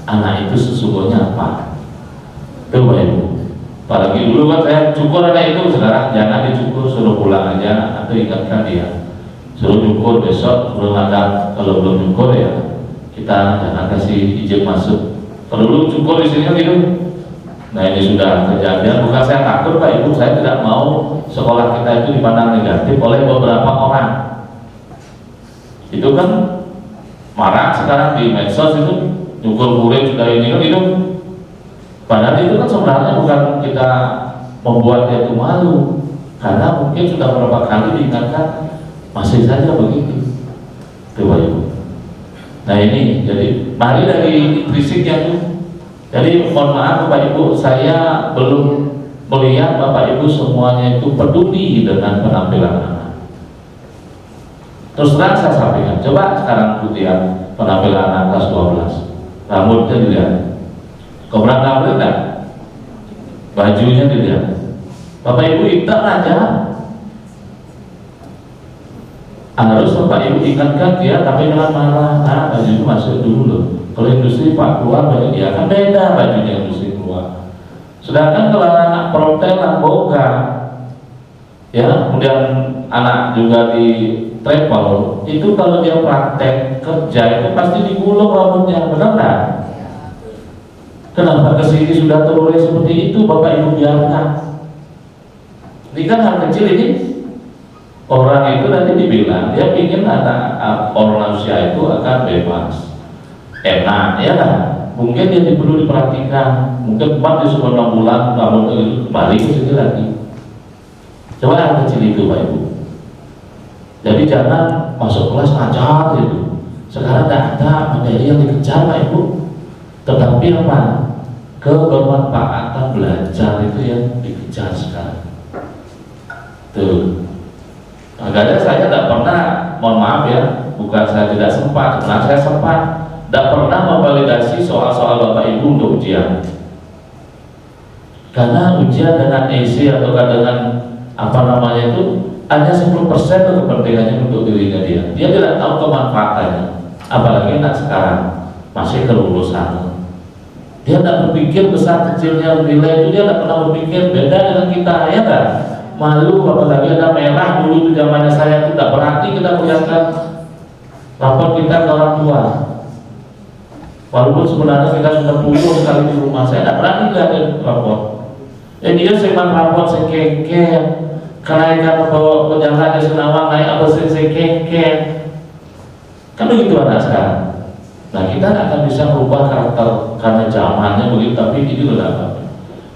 anak itu sesungguhnya apa. Itu Pak Ibu. Apalagi dulu kan saya cukur anak itu, sekarang jangan dicukur, suruh pulang aja atau ingatkan dia. Suruh cukur besok, suruh ngadap. Kalau belum cukur ya kita jangan kasih izin masuk. Kalau dulu cukur di sini gitu. Nah ini sudah kejadian. Bukan saya takut Pak Ibu, saya tidak mau sekolah kita itu dipandang negatif oleh beberapa orang. Itu kan marak sekarang di medsos itu nyukur murid sudah ini kan gitu. Padahal itu kan sebenarnya bukan kita membuat dia itu malu, karena mungkin sudah beberapa kali diingatkan masih saja begitu. Coba Ibu. Nah ini jadi mari dari fisiknya tuh. Jadi mohon maaf Bapak Ibu, saya belum melihat Bapak Ibu semuanya itu peduli dengan penampilan anak. Terus terang saya sampaikan, coba sekarang lihat penampilan anak kelas 12. Rambutnya dilihat, kemudian rambut enggak, bajunya dilihat. Bapak Ibu hitam aja. Harus Bapak Ibu ingatkan dia, tapi jangan marah. Nah, baju itu masuk dulu loh. Kalau industri Pak keluar baju dia kan beda bajunya industri keluar. Sedangkan kalau anak perhotelan boga, ya kemudian anak juga di travel, itu kalau dia praktek kerja itu pasti digulung rambutnya, benar nggak? Kenapa kesini sudah terurai seperti itu Bapak Ibu biarkan? Ini kan hal kecil ini. Orang itu nanti dibilang dia ingin anak orang manusia itu akan bebas, enak, ya kan? Mungkin dia perlu diperhatikan. Mungkin kemarin disuruh 6 bulan, namun itu kembali ke sini lagi. Coba hal kecil itu Pak Ibu. Jadi jangan masuk kelas ngajar gitu. Sekarang tidak ada materi yang dikejar Pak Ibu, tetapi apa? Kebermanfaatan belajar itu yang dikejar sekarang. Tuh. Makanya saya tidak pernah, mohon maaf ya, bukan saya tidak sempat, karena saya sempat, tidak pernah memvalidasi soal-soal Bapak Ibu untuk ujian. Karena ujian dengan isi atau dengan apa namanya itu hanya 10% kepentingannya untuk dirinya dia. Dia tidak tahu kemanfaatannya. Apalagi anak sekarang masih kelulusan. Dia tidak berpikir besar kecilnya nilai itu, dia tidak pernah berpikir. Beda dengan kita, ya kan? Malu apalagi ada merah dulu itu zamannya saya itu tidak berarti kita perlihatkan lapor kita ke orang tua. Walaupun sebenarnya kita sudah puluh sekali di rumah, saya tidak berani lihat lapor. Dia seman rapor sekengkeng, kenaikan penjagaan di Senawang naik apa sekengkeng, kan begitu anak sekarang. Nah kita akan bisa merubah karakter karena zamannya begitu, tapi ini udah apa?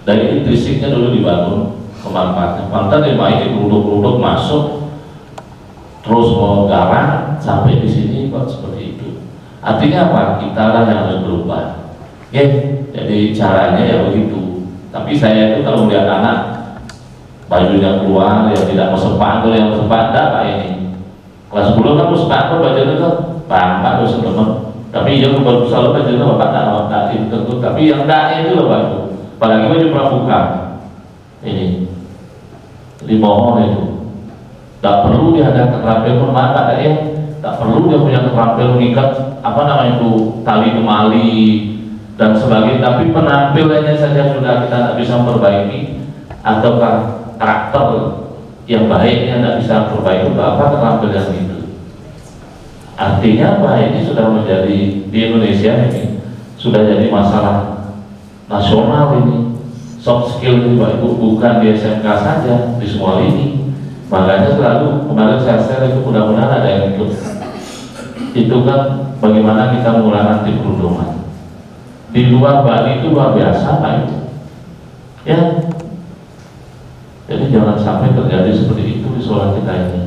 Dari intrisiknya dulu dibangun kemanfaatnya. Pantas dia main beruduk-uduk masuk, terus mau garang sampai di sini kok seperti itu. Artinya apa? Kita lah yang harus berubah. Jadi caranya ya begitu. Tapi saya itu kalau melihat anak bajunya keluar yang tidak mau sepatu, yang mau sepatu Pak ini kelas 10 kan mau sepatu bajunya tuh Pak terus teman. Tapi yang baru selalu bajunya Bapak tak itu, tapi yang tak itu loh Pak itu. Apalagi baju pramuka ini dimohon itu tak perlu dia ada keterampilan mata ada ya, tak perlu dia punya keterampilan mengikat apa namanya itu tali kemali dan sebagainya, tapi penampilannya saja sudah kita tidak bisa memperbaiki, atau karakter yang baiknya tidak bisa memperbaiki, apa keterampilan itu. Artinya apa? Ini sudah menjadi di Indonesia ini sudah jadi masalah nasional ini. Soft skill ini Pak Ibu bukan di SMK saja, di semua ini. Makanya selalu kemarin saya share itu mudah-mudahan ada yang ikut. Itu kan bagaimana kita mengurangi anti perundungan. Di luar Bali itu luar biasa Pak Ibu. Ya. Jadi jangan sampai terjadi seperti itu di sekolah kita ini.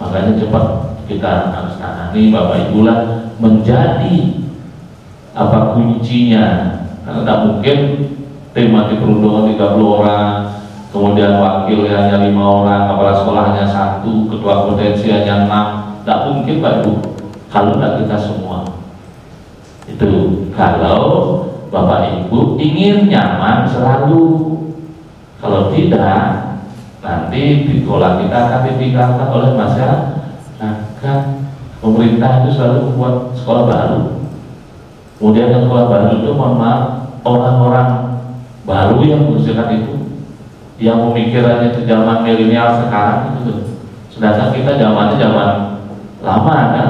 Makanya cepat kita harus tangani Bapak Ibu lah menjadi apa kuncinya. Karena tidak mungkin tim anti perundungan 30 orang, kemudian wakil hanya 5 orang, kepala sekolahnya 1, ketua kompetensi hanya 6. Tidak mungkin Pak Ibu kalau tidak kita semua. Itu kalau Bapak Ibu ingin nyaman selalu. Kalau tidak, nanti di sekolah kita akan ditinggalkan oleh masyarakat. Pemerintah itu selalu membuat sekolah baru. Kemudian yang sekolah baru itu mohon maaf, orang-orang baru yang mengusulkan itu, yang pemikirannya itu zaman milenial sekarang itu. Sedangkan kita zamannya zaman lama kan,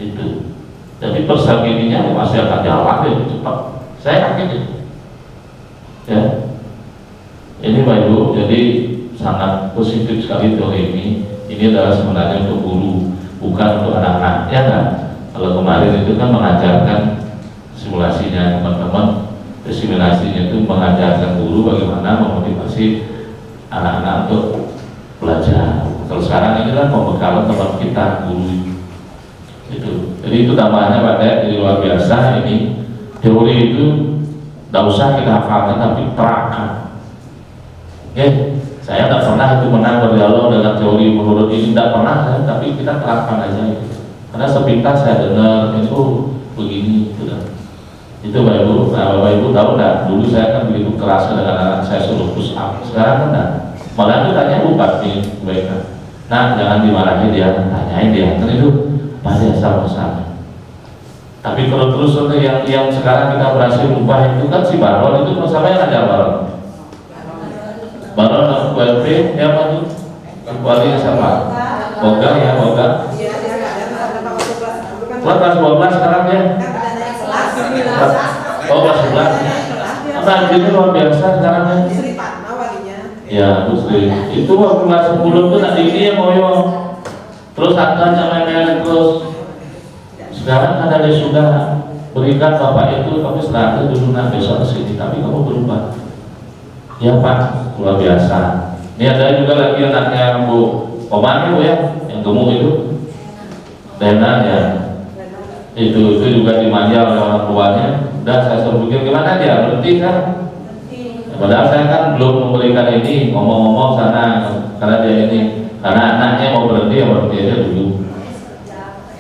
itu. Jadi persegininya pasti akan jalan lebih cepat. Saya yakin itu. Ya. Ini Pak Ibu, jadi sangat positif sekali teori ini. Ini adalah sebenarnya untuk guru, bukan untuk anak-anak. Ya kan? Kalau kemarin itu kan mengajarkan simulasinya teman-teman, simulasinya itu mengajarkan guru bagaimana memotivasi anak-anak untuk belajar. Kalau sekarang ini kan pembekalan teman kita guru. Itu. Jadi itu tambahnya Pak Dek, jadi luar biasa ini. Teori itu tidak usah kita hafalkan tapi terapkan. Saya tidak pernah itu menang berdialog dengan teori menurut ini, tidak pernah saya, tapi kita terapkan aja itu. Karena sepintas saya dengar itu begini itu dah. Itu Bapak Ibu. Nah Bapak Ibu tahu tidak? Dulu saya kan begitu keras dengan anak saya suruh push up. Sekarang kan tidak. Malah itu tanya bupati kebaikan. Nah jangan dimarahin dia, tanyain dia. Kan itu pasti asal-asalnya. Tapi kalau terus yang sekarang kita berhasil ubah itu kan si Baron itu sama yang ada Baron. Baron aku WLP ya Pak tuh. Wali siapa? Boga ya Boga. Kelas 12 sekarang ya. Oh kelas 11. Apa ini luar biasa sekarang ya? Ya Busri. Itu waktu kelas 10 tuh tadi ini yang ngoyo. Terus akan main terus. Sekarang ada dia sudah berikan Bapak itu, tapi setelah itu dulu besok kesini, tapi kamu berubah. Ya Pak, luar biasa. Ini ada juga lagi anaknya Bu Oman Bu ya, yang gemuk itu. Lena ya, itu juga dimanja oleh orang tuanya. Udah saya suruh pikir gimana dia berhenti kan? Padahal saya kan belum memberikan ini, ngomong-ngomong sana karena dia ini, karena anaknya mau berhenti ya berhenti aja dulu.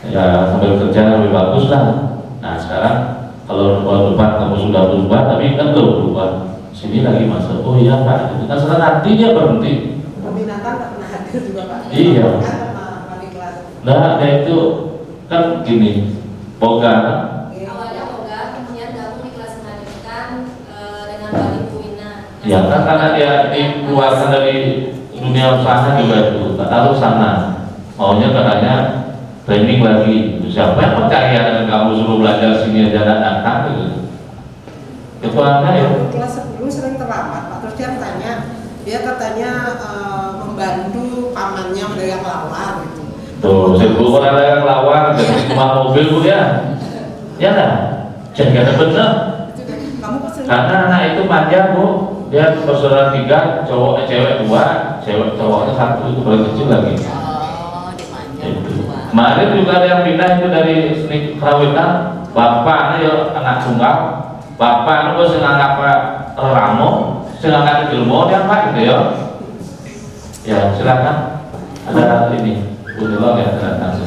Ya sambil kerja lebih bagus lah. Nah sekarang kalau depan kamu sudah berubah, tapi kan belum berubah. Sini lagi masuk, oh iya Pak, itu kan sekarang nanti dia berhenti. Peminatan tak pernah hadir juga Pak. Iya. Kan sama wali kelas. Nah itu kan gini, boga. Awalnya boga, kemudian gabung di kelas melanjutkan dengan Mbak Ibu Ina. Ya kan karena dia dikeluarkan dari dunia usaha juga itu, taruh sana. Maunya katanya training lagi. Siapa yang percaya dengan kamu suruh belajar sini aja dan datang gitu? Itu anda ya. Kelas 10 sering terlambat Pak. Terus dia tanya, dia katanya membantu pamannya mendagang lawar gitu. Tuh, seribu orang yang lawar jadi cuma mobil bu ya. Ya kan? Jadi ada bener. Kamu kok sering? Karena anak itu manja bu, dia bersaudara 3, cowoknya cewek 2, cewek cowoknya 1, itu paling kecil lagi. Oh, dimanja Itu. berdua. Kemarin juga ada yang pindah itu dari seni kerawitan, bapaknya ya anak tunggal, bapaknya gue senang apa ramo, senang apa ilmu dia apa gitu ya. Ya silakan, ada ini, Budilog ya datang.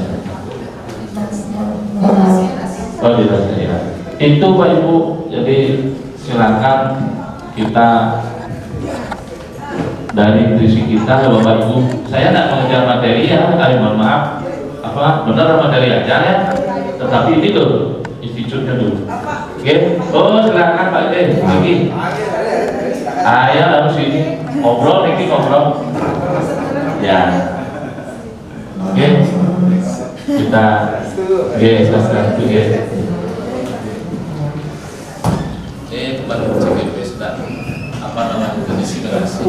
Oh tidak saya. Itu Pak Ibu, jadi silakan kita dari visi kita Bapak Ibu. Saya tidak mengejar materi ya, mohon maaf. Apa benar materi aja ya, tetapi ini loh institutnya dulu. Oke, oh silakan Pak D lagi. Ayah harus ini ngobrol, Niki ngobrol. Ya, oke, kita, silakan oke. Ini teman CGP sedang apa namanya disimulasi,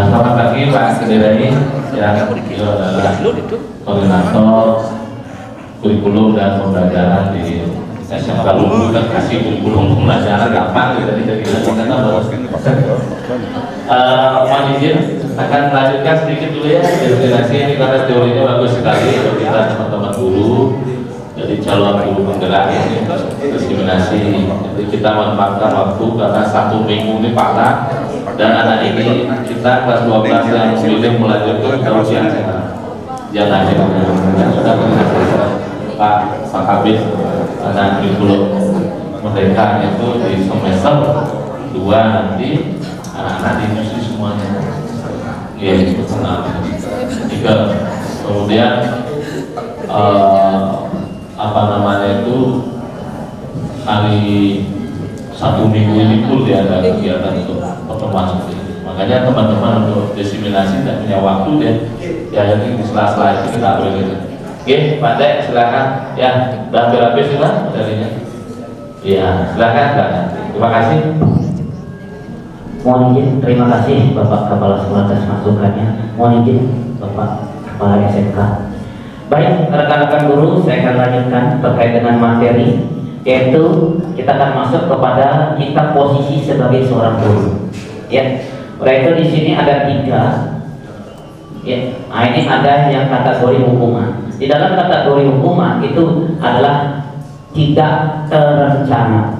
selamat pagi Pak Kediri, yang adalah koordinator kurikulum dan pembelajaran di SMK Lubu. Kan kasih kurikulum pembelajaran gampang gitu jadi mohon izin akan melanjutkan sedikit dulu ya definisi ini karena teorinya bagus sekali untuk kita teman-teman guru, jadi calon guru penggerak ini diskriminasi. Jadi kita memanfaatkan waktu karena 1 minggu ini parah. Dan anak ini kita kelas 12 yang memilih melanjutkan ke usia jangan yang sudah Pak Kabit anak kurikulum mereka itu di semester 2 nanti anak-anak di industri semuanya. Ya, itu tiga. Kemudian apa namanya itu hari 1 minggu ini pun dia ada kegiatan untuk pertemuan seperti itu. Makanya teman-teman untuk diseminasi tidak punya waktu deh. Ya ini di sela-sela itu kita boleh gitu. Oke, Pak Dek silakan. Ya, udah habis silakan materinya. Iya, silakan. Terima kasih. Mohon izin, terima kasih Bapak Kepala Sekolah atas masukannya. Mohon izin Bapak Kepala SMK. Baik, rekan-rekan guru, saya akan lanjutkan terkait dengan materi, yaitu kita akan masuk kepada kita posisi sebagai seorang guru. Ya, oleh itu di sini ada 3. Ya, nah ini ada yang kategori hukuman. Di dalam kategori hukuman itu adalah tidak terencana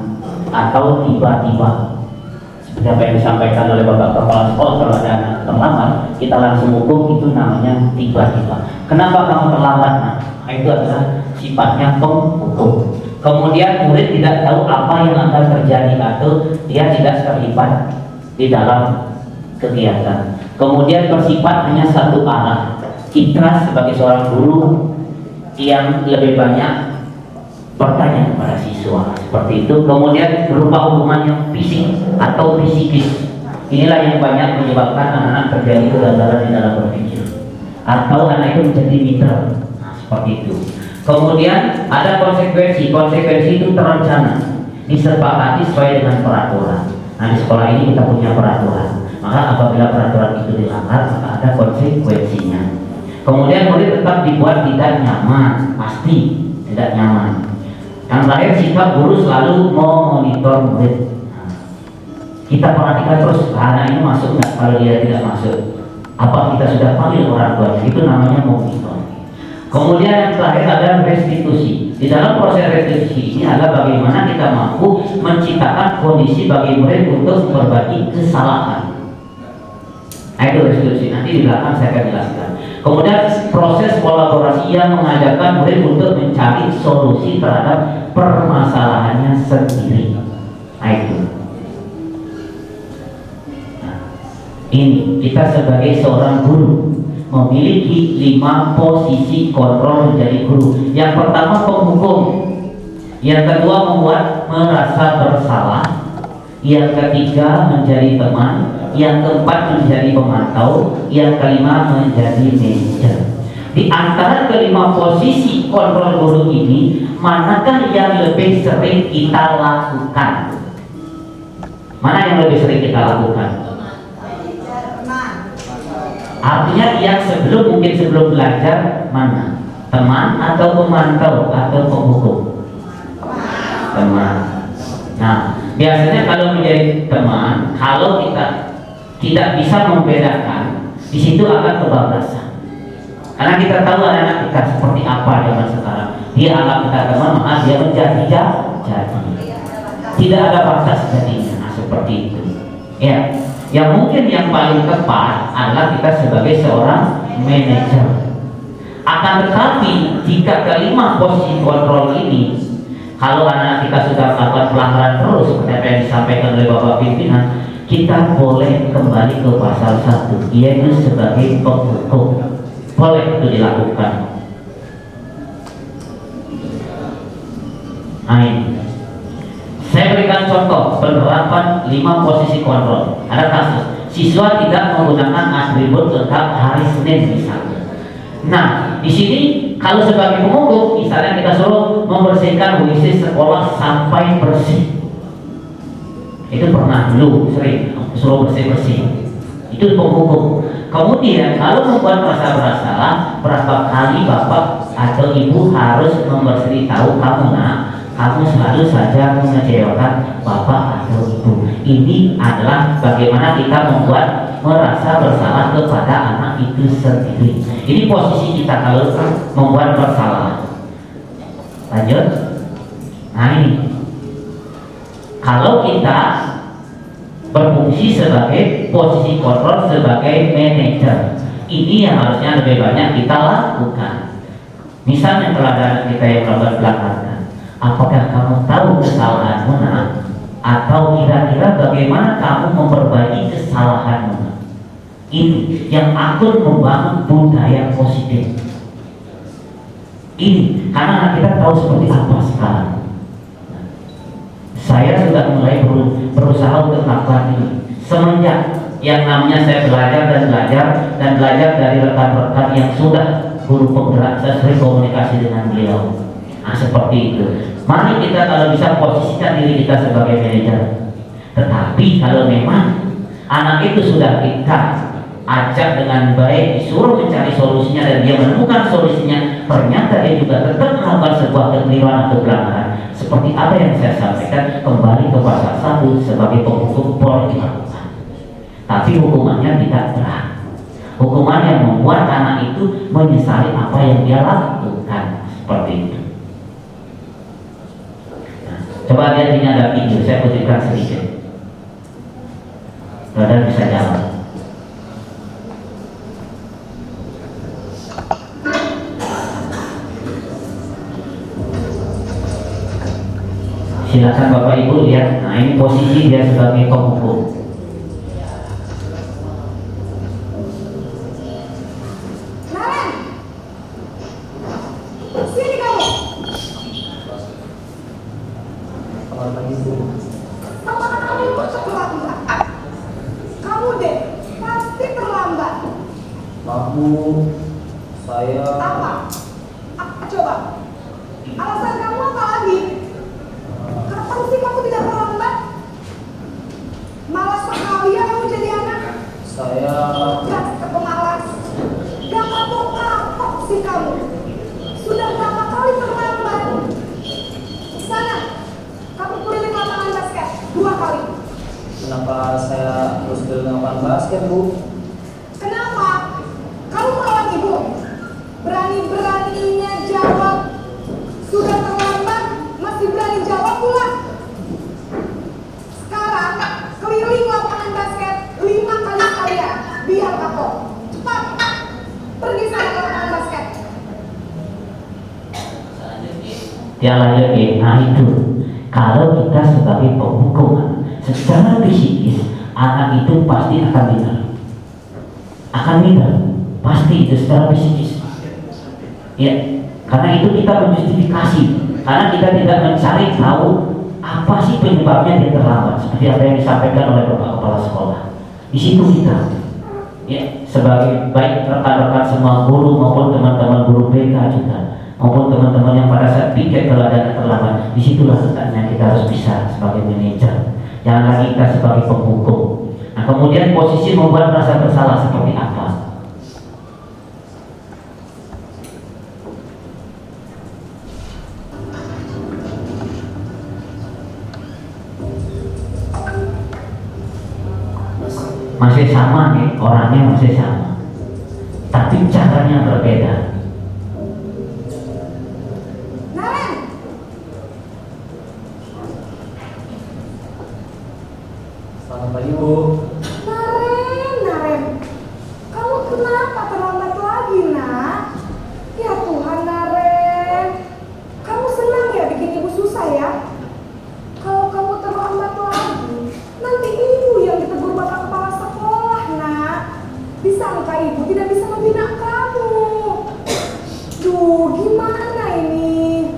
atau tiba-tiba. Seperti apa yang disampaikan oleh Bapak Kepala Sekolah, kalau ada anak terlambat, kita langsung hukum, itu namanya tiba-tiba. Kenapa kamu terlambat? Nah, itu adalah sifatnya penghukum. Kemudian murid tidak tahu apa yang akan terjadi atau dia tidak terlibat di dalam kegiatan. Kemudian bersifat hanya satu arah. Kita sebagai seorang guru yang lebih banyak bertanya kepada siswa seperti itu. Kemudian berupa hukuman yang fisik atau psikis. Inilah yang banyak menyebabkan anak-anak terjadi kegagalan di dalam berpikir atau anak itu menjadi minder. Nah, seperti itu. Kemudian ada konsekuensi. Konsekuensi itu terencana, disepakati sesuai dengan peraturan. Nah, di sekolah ini kita punya peraturan. Maka apabila peraturan itu dilanggar, maka ada konsekuensinya. Kemudian murid tetap dibuat tidak nyaman, pasti tidak nyaman. Yang terakhir, sikap guru selalu memonitor murid. Nah, kita perhatikan terus anak ini masuk nggak, kalau dia tidak masuk, apa kita sudah panggil orang tuanya, itu namanya monitor. Kemudian yang terakhir ada restitusi. Di dalam proses restitusi ini adalah bagaimana kita mampu menciptakan kondisi bagi murid untuk memperbaiki kesalahan. Nah, itu restitusi, nanti di belakang saya akan jelaskan. Kemudian proses kolaborasi yang mengajarkan murid untuk mencari solusi terhadap permasalahannya sendiri. Nah, itu. Nah, ini kita sebagai seorang guru memiliki 5 posisi kontrol menjadi guru. Yang pertama penghukum, yang kedua membuat merasa bersalah, yang ketiga menjadi teman, yang keempat menjadi pemantau, yang kelima menjadi manajer. Di antara kelima posisi kontrol guru ini, manakah yang lebih sering kita lakukan? Mana yang lebih sering kita lakukan? Artinya yang mungkin sebelum belajar mana? Teman atau pemantau atau penghukum? Teman. Nah, biasanya kalau menjadi teman, kalau kita tidak bisa membedakan, di situ akan kebablasan. Karena kita tahu anak-anak kita seperti apa zaman sekarang. Dia anggap kita teman, maka dia menjadi jadi. Tidak ada batas jadinya. Nah, seperti itu. Ya. Yang mungkin yang paling tepat adalah kita sebagai seorang manajer. Akan tetapi jika kelima posisi kontrol ini, kalau anak kita sudah melakukan pelanggaran terus seperti apa yang disampaikan oleh Bapak Pimpinan, kita boleh kembali ke pasal 1, yaitu sebagai penghukum. Boleh itu dilakukan. Nah, ini saya berikan contoh penerapan 5 posisi kontrol. Ada kasus siswa tidak menggunakan atribut lengkap hari Senin misalnya. Nah, di sini kalau sebagai penghukum, misalnya kita suruh membersihkan WC sekolah sampai bersih. Itu pernah dulu sering suruh bersih-bersih. Itu penghukum. Kemudian kalau membuat merasa bersalah, berapa kali bapak atau ibu harus memberitahu kamu, nak, kamu selalu saja mengecewakan bapak atau ibu. Ini adalah bagaimana kita membuat merasa bersalah kepada anak itu sendiri. Ini posisi kita kalau membuat bersalah. Lanjut. Nah, ini kalau kita berfungsi sebagai posisi kontrol sebagai manajer, ini yang harusnya lebih banyak kita lakukan. Misalnya teladan kita yang melakukan pelanggaran, apakah kamu tahu kesalahanmu, nak? Atau kira-kira bagaimana kamu memperbaiki kesalahanmu, nak? Ini yang akan membangun budaya positif. Ini karena anak kita tahu seperti apa sekarang. Saya sudah mulai berusaha untuk melakukan ini semenjak yang namanya saya belajar dari rekan-rekan yang sudah guru penggerak. Saya sering komunikasi dengan beliau. Nah, seperti itu. Mari kita kalau bisa posisikan diri kita sebagai manajer. Tetapi kalau memang anak itu sudah kita ajak dengan baik, disuruh mencari solusinya dan dia menemukan solusinya, ternyata dia juga tetap melakukan sebuah kekeliruan atau pelanggaran, seperti apa yang saya sampaikan, kembali ke pasal 1 sebagai penghukum boleh dilakukan. Tapi hukumannya tidak berat. Hukuman yang membuat anak itu menyesali apa yang dia lakukan, seperti itu. Nah, coba lihat, ini ada video, saya kutipkan sedikit. Saudara bisa jalan. Silakan Bapak Ibu lihat. Nah, ini posisi dia sebagai penghukum. Sini kamu. Teman kamu itu terlambat. Kamu deh pasti terlambat. Maaf Bu, saya Apa? Coba. Alasan kamu apa lagi? Kenapa sih kamu tidak terlambat? Malas sekali ya kamu jadi anak. Saya Dasar pemalas. Gak kapok-kapok sih kamu. Sudah berapa kali terlambat? Sana, kamu keliling lapangan basket 2 kali. kenapa saya harus keliling lapangan basket, Bu? Kenapa? Kamu melawan ibu. Berani-beraninya jawab. Sudah terlambat, masih berani jawab pula. Sekarang, keliling lapangan basket 5 kali sekalian. Biar kapok. Cepat. Pergi sana ke lapangan basket. Yang lanjut, nah itu kalau kita sebagai penghukum secara psikis, anak itu pasti akan minder, pasti itu secara psikis. Ya, karena itu kita menjustifikasi, karena kita tidak mencari tahu apa sih penyebabnya dia terlambat, seperti apa yang disampaikan oleh Bapak Kepala Sekolah. Di situ kita, ya, sebagai baik rekan-rekan semua guru maupun teman-teman guru BK juga, maupun teman-teman yang pada saat piket kalau ada terlambat, disitulah letaknya kita harus bisa sebagai manajer, jangan lagi kita sebagai penghukum. Nah, kemudian posisi membuat merasa bersalah seperti apa? Masih sama nih, orangnya masih sama, tapi caranya berbeda. Naren, Selamat pagi, Bu. Naren, kamu kenapa terlambat lagi, nak? Ya Tuhan, Naren, kamu senang ya bikin ibu susah ya? Kalau kamu terlambat lagi, nanti ibu yang ditegur Bapak Kepala Sekolah, nak. Disangka ibu tidak bisa membina kamu. Duh, gimana ini?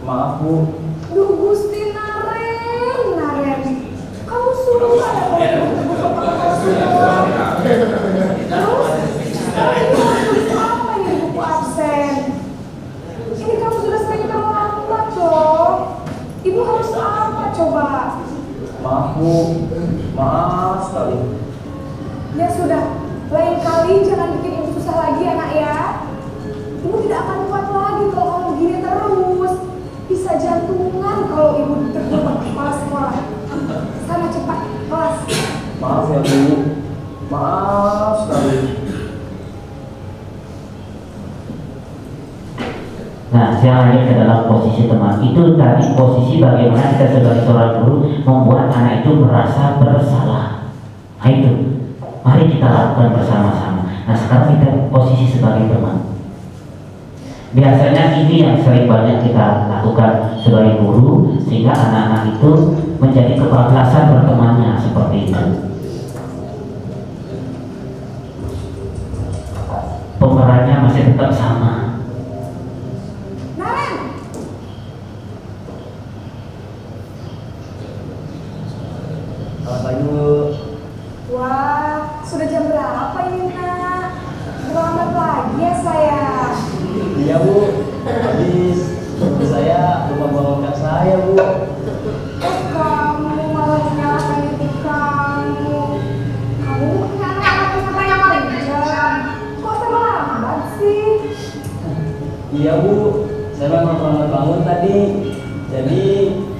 Maaf, Bu. Duh, Gusti Naren, kamu suruh ada orang ditegur Bapak Kepala Sekolah. Terus, sekarang ini harus apa ini buku absen? Ini kamu sudah sering terlambat loh. Ibu harus apa coba? Maaf, Bu. Maaf sekali. Ya sudah, lain kali jangan bikin ibu susah lagi ya nak ya. Ibu tidak akan kuat lagi kalau kamu begini terus. Bisa jantungan kalau ibu ditegur Bapak Kepala Sekolah. Sana cepat, kelas. Maaf ya, Bu. Maaf sekali. Nah, saya lanjut ke dalam posisi teman. Itu tadi posisi bagaimana kita sebagai seorang guru membuat anak itu merasa bersalah. Nah itu, mari kita lakukan bersama-sama. Nah sekarang kita posisi sebagai teman. Biasanya ini yang sering banyak kita lakukan sebagai guru, sehingga anak-anak itu menjadi kebablasan bertemannya seperti itu. Pemerannya masih tetap sama. Naren, Selamat pagi, Bu. wah sudah jam berapa ini nak? Terlambat lagi ya saya. Iya, Bu. Habis saya lupa bawakan saya, Bu. Kamu malah menyalahkan ibu kamu. Kamu bukan anak-anak yang katanya kerja. Kok terlambat sih? Iya, Bu. Saya memang terlambat bangun tadi. Jadi,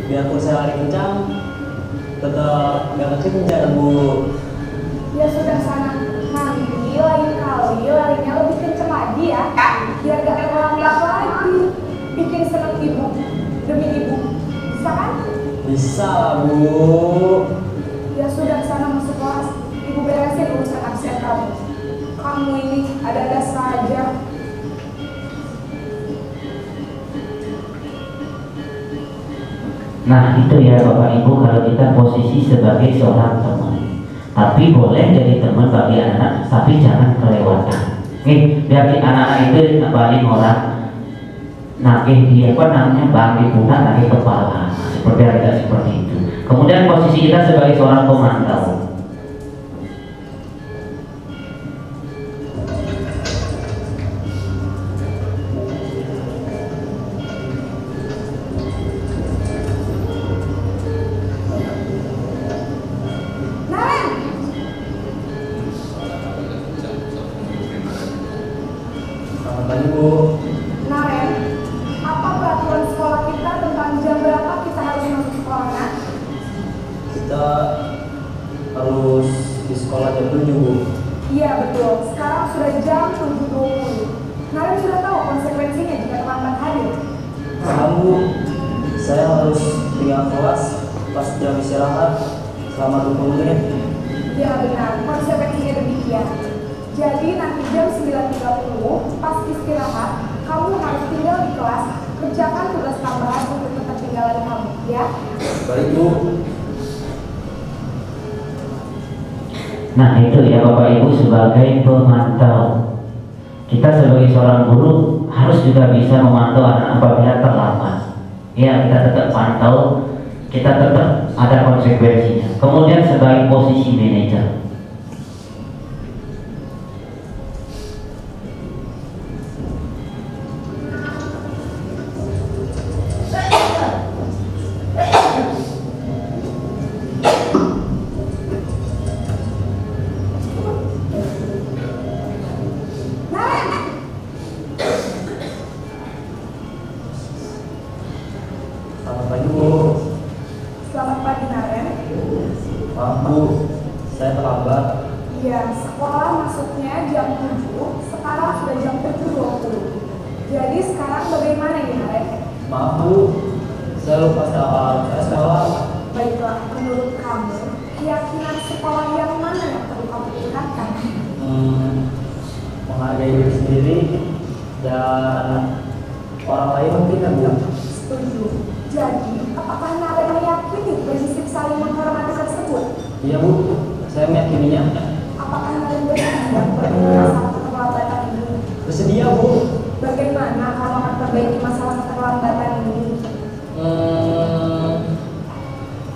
biarpun saya lari kencang, tetap nggak kekejar, Bu. Ya sudah sana. Nanti lain kali larinya lebih kenceng lagi ya. Biar gak terlambat lagi. Bikin seneng ibu. Demi ibu. Bisa kan? Bisa lah, Bu. Ya sudah sana masuk kelas. Ibu beresin urusan absen kamu. Kamu ini ada-ada saja. Nah itu ya Bapak Ibu, kalau kita posisi sebagai seorang teman, tapi boleh jadi teman bagi anak, tapi jangan kelewatan. Biar anak-anak itu paling orang nagih dia apa namanya bagi punah nagih kepala, seperti ada seperti itu. Kemudian posisi kita sebagai seorang pemantau. pagi Bu. Nah Ren, apa peraturan sekolah kita tentang jam berapa kita harus masuk sekolah Nak? Kita harus di sekolah jam 7 Bu. Iya betul, sekarang sudah jam 7.20. Naren sudah tahu konsekuensinya jika terlambat hadir. Kamu, saya harus tinggal kelas pas jam istirahat selama 20 menit. Ya benar, konsekuensinya demikian. Jadi nanti jam 9.30 pas istirahat, kamu harus tinggal di kelas, kerjakan tugas tambahan untuk ketertinggalan kamu, ya? Baik Bu. Nah itu ya Bapak Ibu sebagai pemantau. Kita sebagai seorang guru harus juga bisa memantau anak apabila terlambat. Ya kita tetap pantau, kita tetap ada konsekuensinya. Kemudian sebagai posisi manajer. Selamat pagi Bu. Selamat pagi Naren. Maaf Bu, saya terlambat. Iya, sekolah masuknya jam 7, sekarang sudah jam 7.20. Jadi sekarang bagaimana ya Naren? Maaf Bu, saya lupa saya sekolah. Baiklah, menurut kamu, keyakinan sekolah yang mana yang perlu kamu tingkatkan? Menghargai diri sendiri dan orang lain mungkin ya Bu. Setuju. Jadi, apakah Naren meyakini prinsip saling menghormati tersebut? Iya Bu, saya meyakininya. Apakah Naren bersedia memperbaiki masalah keterlambatan ini? Bersedia Bu. Bagaimana kamu akan perbaiki masalah keterlambatan ini?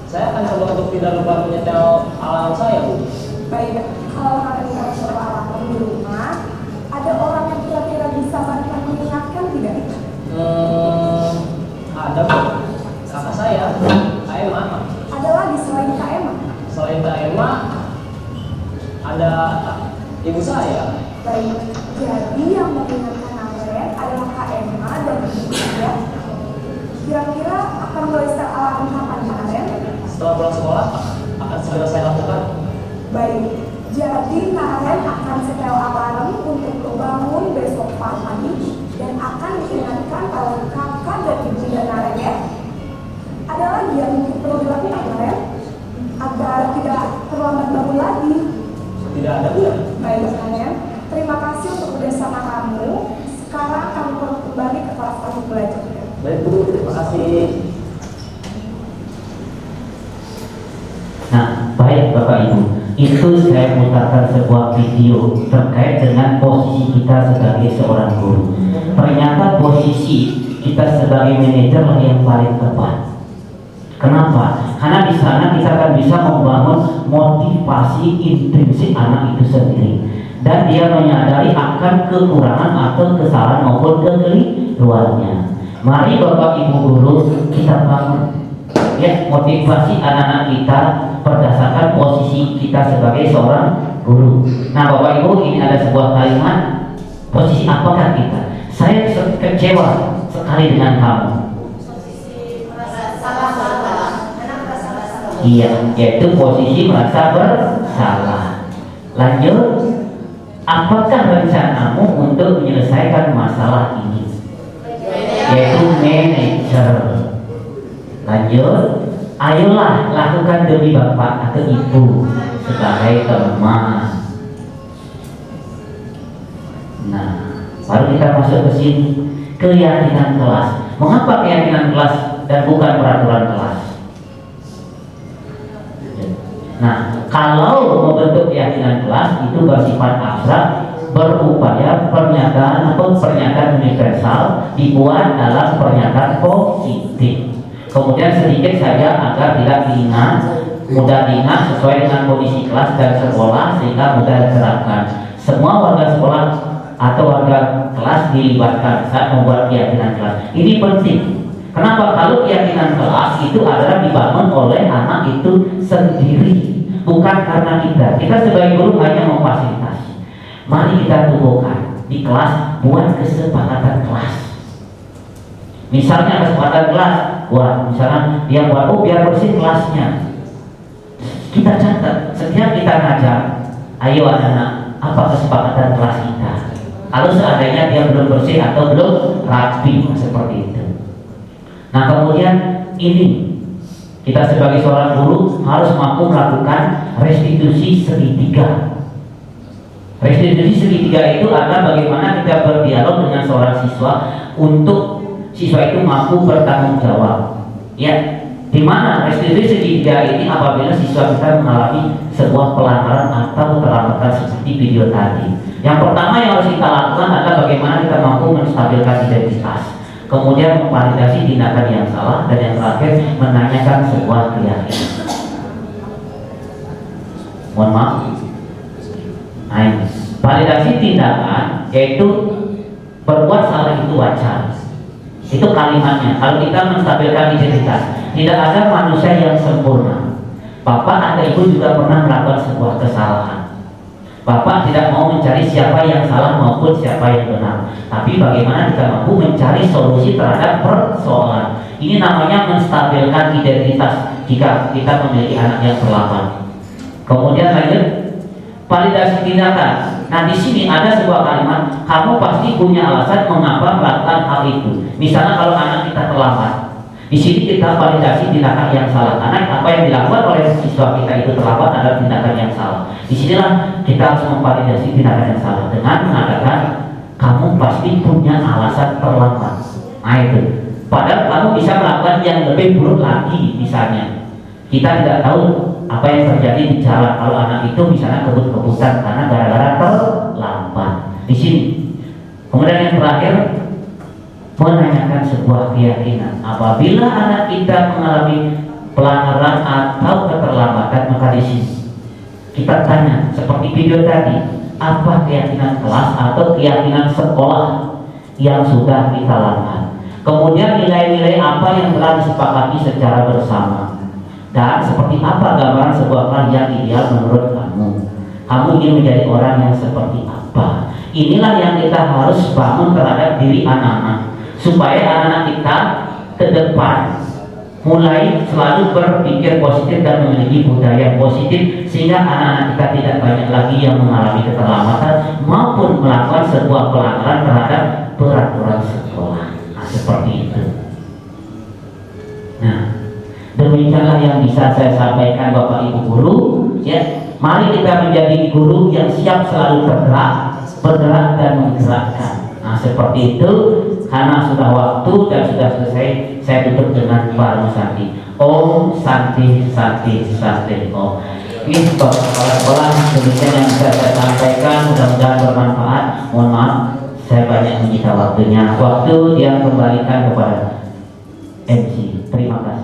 Saya akan coba untuk tidak lupa menyetel alarm saya Bu. Baik, kalau Naren tidak beralasan di rumah, ada orang yang kira-kira bisa bantu mengingatkan tidak? Ada Bu, kakak saya, Kak Emma. Ada lagi selain Kak Emma? Selain Kak Emma, ada ibu saya. Baik, jadi yang mengingatkan Naren adalah Kak Emma dan ibu ya. Kira-kira akan mulai setel alarm kapan Naren? Setelah pulang sekolah, akan segera saya lakukan. Baik, jadi Naren akan setel alarm untuk bangun besok pagi dan akan diingatkan oleh kakak dan ibunda Naren ya. Ada lagi yang mungkin perlu dilakukan Naren agar tidak terlambat bangun lagi. Tidak ada Bu. Baik Naren, terima kasih untuk kerjasama kamu. Sekarang kamu perlu kembali ke kelas kamu belajar. Baik Bu, terima kasih. Nah baik Bapak Ibu, itu saya putarkan sebuah video terkait dengan posisi kita sebagai seorang guru. Ternyata posisi kita sebagai manajer lah yang paling tepat. Kenapa? Karena di sana kita akan bisa membangun motivasi intrinsik anak itu sendiri, dan dia menyadari akan kekurangan atau kesalahan maupun kekeliruannya. Mari Bapak Ibu guru kita bangun ya motivasi anak-anak kita berdasarkan posisi kita sebagai seorang guru. Nah Bapak Ibu, ini ada sebuah kalimat, posisi apakah kita? Saya kecewa sekali dengan kamu. Iya, yaitu posisi merasa bersalah. Lanjut, apakah rencanamu untuk menyelesaikan masalah ini? Yaitu manajer. Lanjut, ayolah lakukan demi bapak atau ibu sebagai teman. Nah, baru kita masuk ke sini, keyakinan kelas. Mengapa keyakinan kelas dan bukan peraturan kelas? Nah, kalau membentuk keyakinan kelas itu bersifat abstrak, berupaya pernyataan atau pernyataan universal dibuat dalam pernyataan positif. Kemudian sedikit saja agar tidak diingat, mudah diingat sesuai dengan kondisi kelas dan sekolah sehingga mudah diterapkan. Semua warga sekolah atau warga kelas dilibatkan saat membuat keyakinan kelas. Ini penting. Kenapa? Kalau keyakinan kelas itu adalah dibangun oleh anak itu sendiri, bukan karena kita. Kita sebagai guru hanya memfasilitasi. Mari kita tumbuhkan di kelas buat kesepakatan kelas. Misalnya kesepakatan kelas, wah misalnya dia buat, oh biar bersih kelasnya. Kita catat, setiap kita ngajar, ayo anak-anak, apa kesepakatan kelas kita? Kalau seandainya dia belum bersih atau belum rapi, seperti itu. Nah kemudian ini, kita sebagai seorang guru harus mampu melakukan restitusi segitiga. Restitusi segitiga itu adalah bagaimana kita berdialog dengan seorang siswa untuk siswa itu mampu bertanggung jawab. Ya, di mana restitusi segitiga ini apabila siswa kita mengalami sebuah pelanggaran atau keterlambatan seperti video tadi. Yang pertama yang harus kita lakukan adalah bagaimana kita mampu menstabilkan identitas, kemudian memvalidasi tindakan yang salah, dan yang terakhir menanyakan sebuah keyakinan. Mohon maaf. Nah, validasi tindakan yaitu berbuat salah itu wajar. Itu kalimatnya. Kalau kita menstabilkan identitas, tidak ada manusia yang sempurna. Bapak atau ibu juga pernah melakukan sebuah kesalahan. Bapak tidak mau mencari siapa yang salah maupun siapa yang benar, tapi bagaimana kita mampu mencari solusi terhadap persoalan. Ini namanya menstabilkan identitas jika kita memiliki anak yang terlambat. Kemudian lanjut, validasi tindakan. Nah di sini ada sebuah kalimat, kamu pasti punya alasan mengapa melakukan hal itu. Misalnya kalau anak kita terlambat, di sini kita validasi tindakan yang salah, karena apa yang dilakukan oleh siswa kita itu terlambat adalah tindakan yang salah. Disinilah kita harus memvalidasi tindakan yang salah dengan mengatakan kamu pasti punya alasan terlambat. Nah itu, padahal kamu bisa melakukan yang lebih buruk lagi. Misalnya kita tidak tahu apa yang terjadi di jalan kalau anak itu misalnya kebut-kebutan karena gara-gara terlambat. Di sini. Kemudian yang terakhir, menanyakan sebuah keyakinan. Apabila anak kita mengalami pelanggaran atau keterlambatan, maka di sini kita tanya seperti video tadi, apa keyakinan kelas atau keyakinan sekolah yang sudah kita lakukan. Kemudian nilai-nilai apa yang telah disepakati secara bersama, dan seperti apa gambaran sebuah kelas yang ideal menurut kamu. Kamu ingin menjadi orang yang seperti apa? Inilah yang kita harus bangun terhadap diri anak-anak, supaya anak-anak kita ke depan mulai selalu berpikir positif dan memiliki budaya positif, sehingga anak-anak kita tidak banyak lagi yang mengalami keterlambatan maupun melakukan sebuah pelanggaran terhadap peraturan sekolah. Nah, seperti itu. Nah, demikianlah yang bisa saya sampaikan Bapak Ibu guru. Ya, mari kita menjadi guru yang siap selalu bergerak dan menggerakkan. Nah, seperti itu. Karena sudah waktu dan sudah selesai, saya tutup dengan Pak Santi. Om Santi Santi Santi Om. Ini sekolah demikian yang bisa saya sampaikan. Mudah-mudahan bermanfaat. Mohon maaf, saya banyak menyita waktunya. Waktu yang kembalikan kepada MC. Terima kasih.